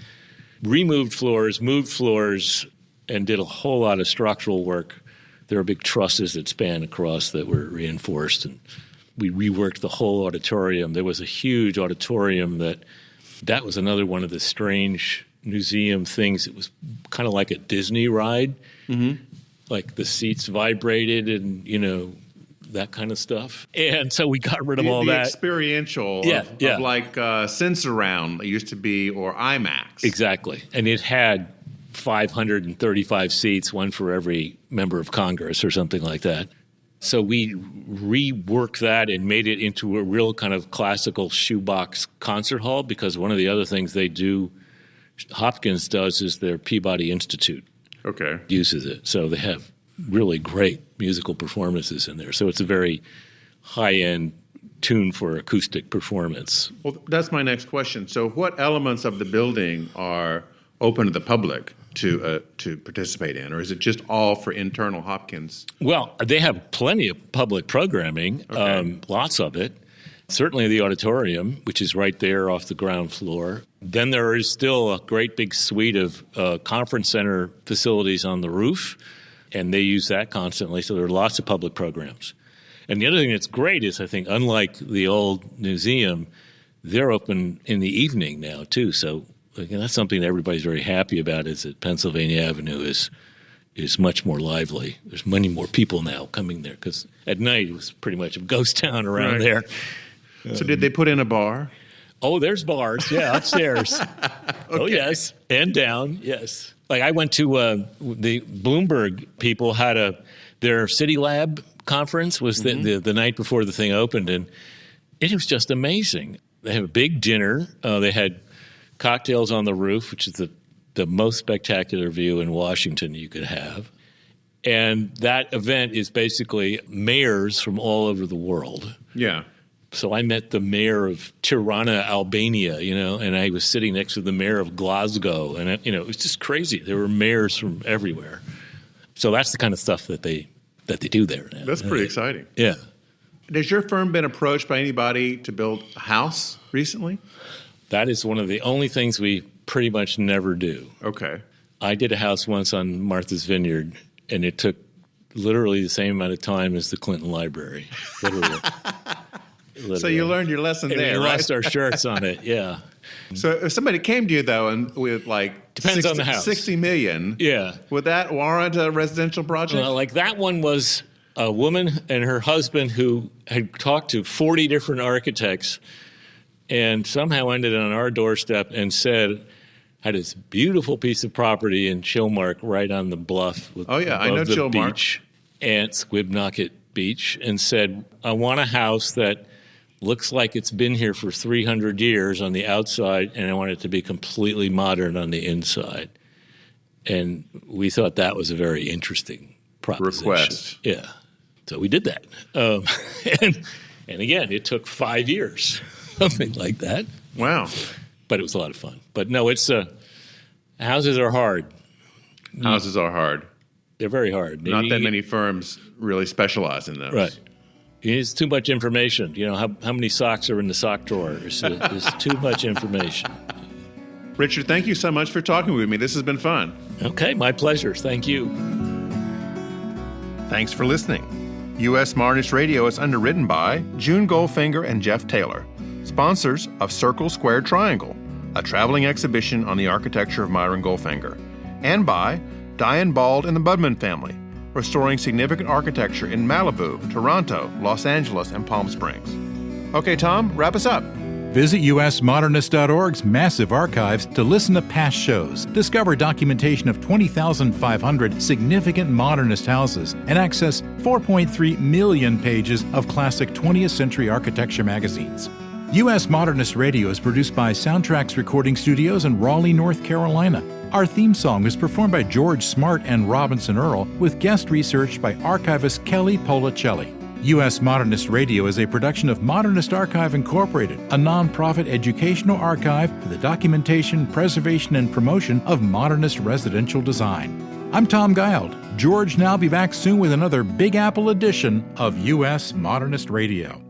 Moved floors, and did a whole lot of structural work. There were big trusses that span across that were reinforced, and we reworked the whole auditorium. There was a huge auditorium that was another one of the strange museum things. It was kind of like a Disney ride. Mm-hmm. Like the seats vibrated and, that kind of stuff. And so we got rid of all the that. Experiential of like Sense-Around it used to be, or IMAX. Exactly. And it had 535 seats, one for every member of Congress or something like that. So we reworked that and made it into a real kind of classical shoebox concert hall, because one of the other things they do, Hopkins does, is their Peabody Institute uses it. So they have really great musical performances in there. So it's a very high-end tune for acoustic performance. Well, that's my next question. So what elements of the building are open to the public to participate in, or is it just all for internal Hopkins? Well, they have plenty of public programming, lots of it. Certainly the auditorium, which is right there off the ground floor. Then there is still a great big suite of conference center facilities on the roof, and they use that constantly, so there are lots of public programs. And the other thing that's great is, I think, unlike the old museum, they're open in the evening now, too. So again, that's something that everybody's very happy about, is that Pennsylvania Avenue is much more lively. There's many more people now coming there, because at night it was pretty much a ghost town around there. So did they put in a bar? Oh, there's bars, upstairs. Oh, yes, and down, yes. Like I went to the Bloomberg people had their City Lab conference was the night before the thing opened, and it was just amazing. They have a big dinner. They had cocktails on the roof, which is the most spectacular view in Washington you could have. And that event is basically mayors from all over the world. Yeah. So I met the mayor of Tirana, Albania, and I was sitting next to the mayor of Glasgow. And, it was just crazy. There were mayors from everywhere. So that's the kind of stuff that they do there now. That's pretty exciting. Yeah. Has your firm been approached by anybody to build a house recently? That is one of the only things we pretty much never do. Okay. I did a house once on Martha's Vineyard, and it took literally the same amount of time as the Clinton Library, literally. So you learned your lesson and there, we right? lost our shirts on it, yeah. So if somebody came to you, though, and with Depends on the house. $60 million, would that warrant a residential project? Well, that one was a woman and her husband who had talked to 40 different architects and somehow ended on our doorstep and had this beautiful piece of property in Chilmark right on the bluff. I know the Chilmark. Beach, and Squibnocket Beach, and said, I want a house that looks like it's been here for 300 years on the outside, and I want it to be completely modern on the inside. And we thought that was a very interesting proposition. Request. Yeah. So we did that. And again, it took 5 years, something like that. Wow. But it was a lot of fun. But no, houses are hard. Houses are hard. They're very hard. Not that many firms really specialize in those. Right. It's too much information. How many socks are in the sock drawer? It's too much information. Richard, thank you so much for talking with me. This has been fun. Okay, my pleasure. Thank you. Thanks for listening. U.S. Modernist Radio is underwritten by June Goldfinger and Jeff Taylor, sponsors of Circle Square Triangle, a traveling exhibition on the architecture of Myron Goldfinger, and by Diane Bald and the Budman family, restoring significant architecture in Malibu, Toronto, Los Angeles, and Palm Springs. Okay, Tom, wrap us up. Visit USModernist.org's massive archives to listen to past shows, discover documentation of 20,500 significant modernist houses, and access 4.3 million pages of classic 20th century architecture magazines. U.S. Modernist Radio is produced by Soundtracks Recording Studios in Raleigh, North Carolina. Our theme song is performed by George Smart and Robinson Earl, with guest research by archivist Kelly Policelli. U.S. Modernist Radio is a production of Modernist Archive Incorporated, a nonprofit educational archive for the documentation, preservation, and promotion of modernist residential design. I'm Tom Guild. George and I'll be back soon with another Big Apple edition of U.S. Modernist Radio.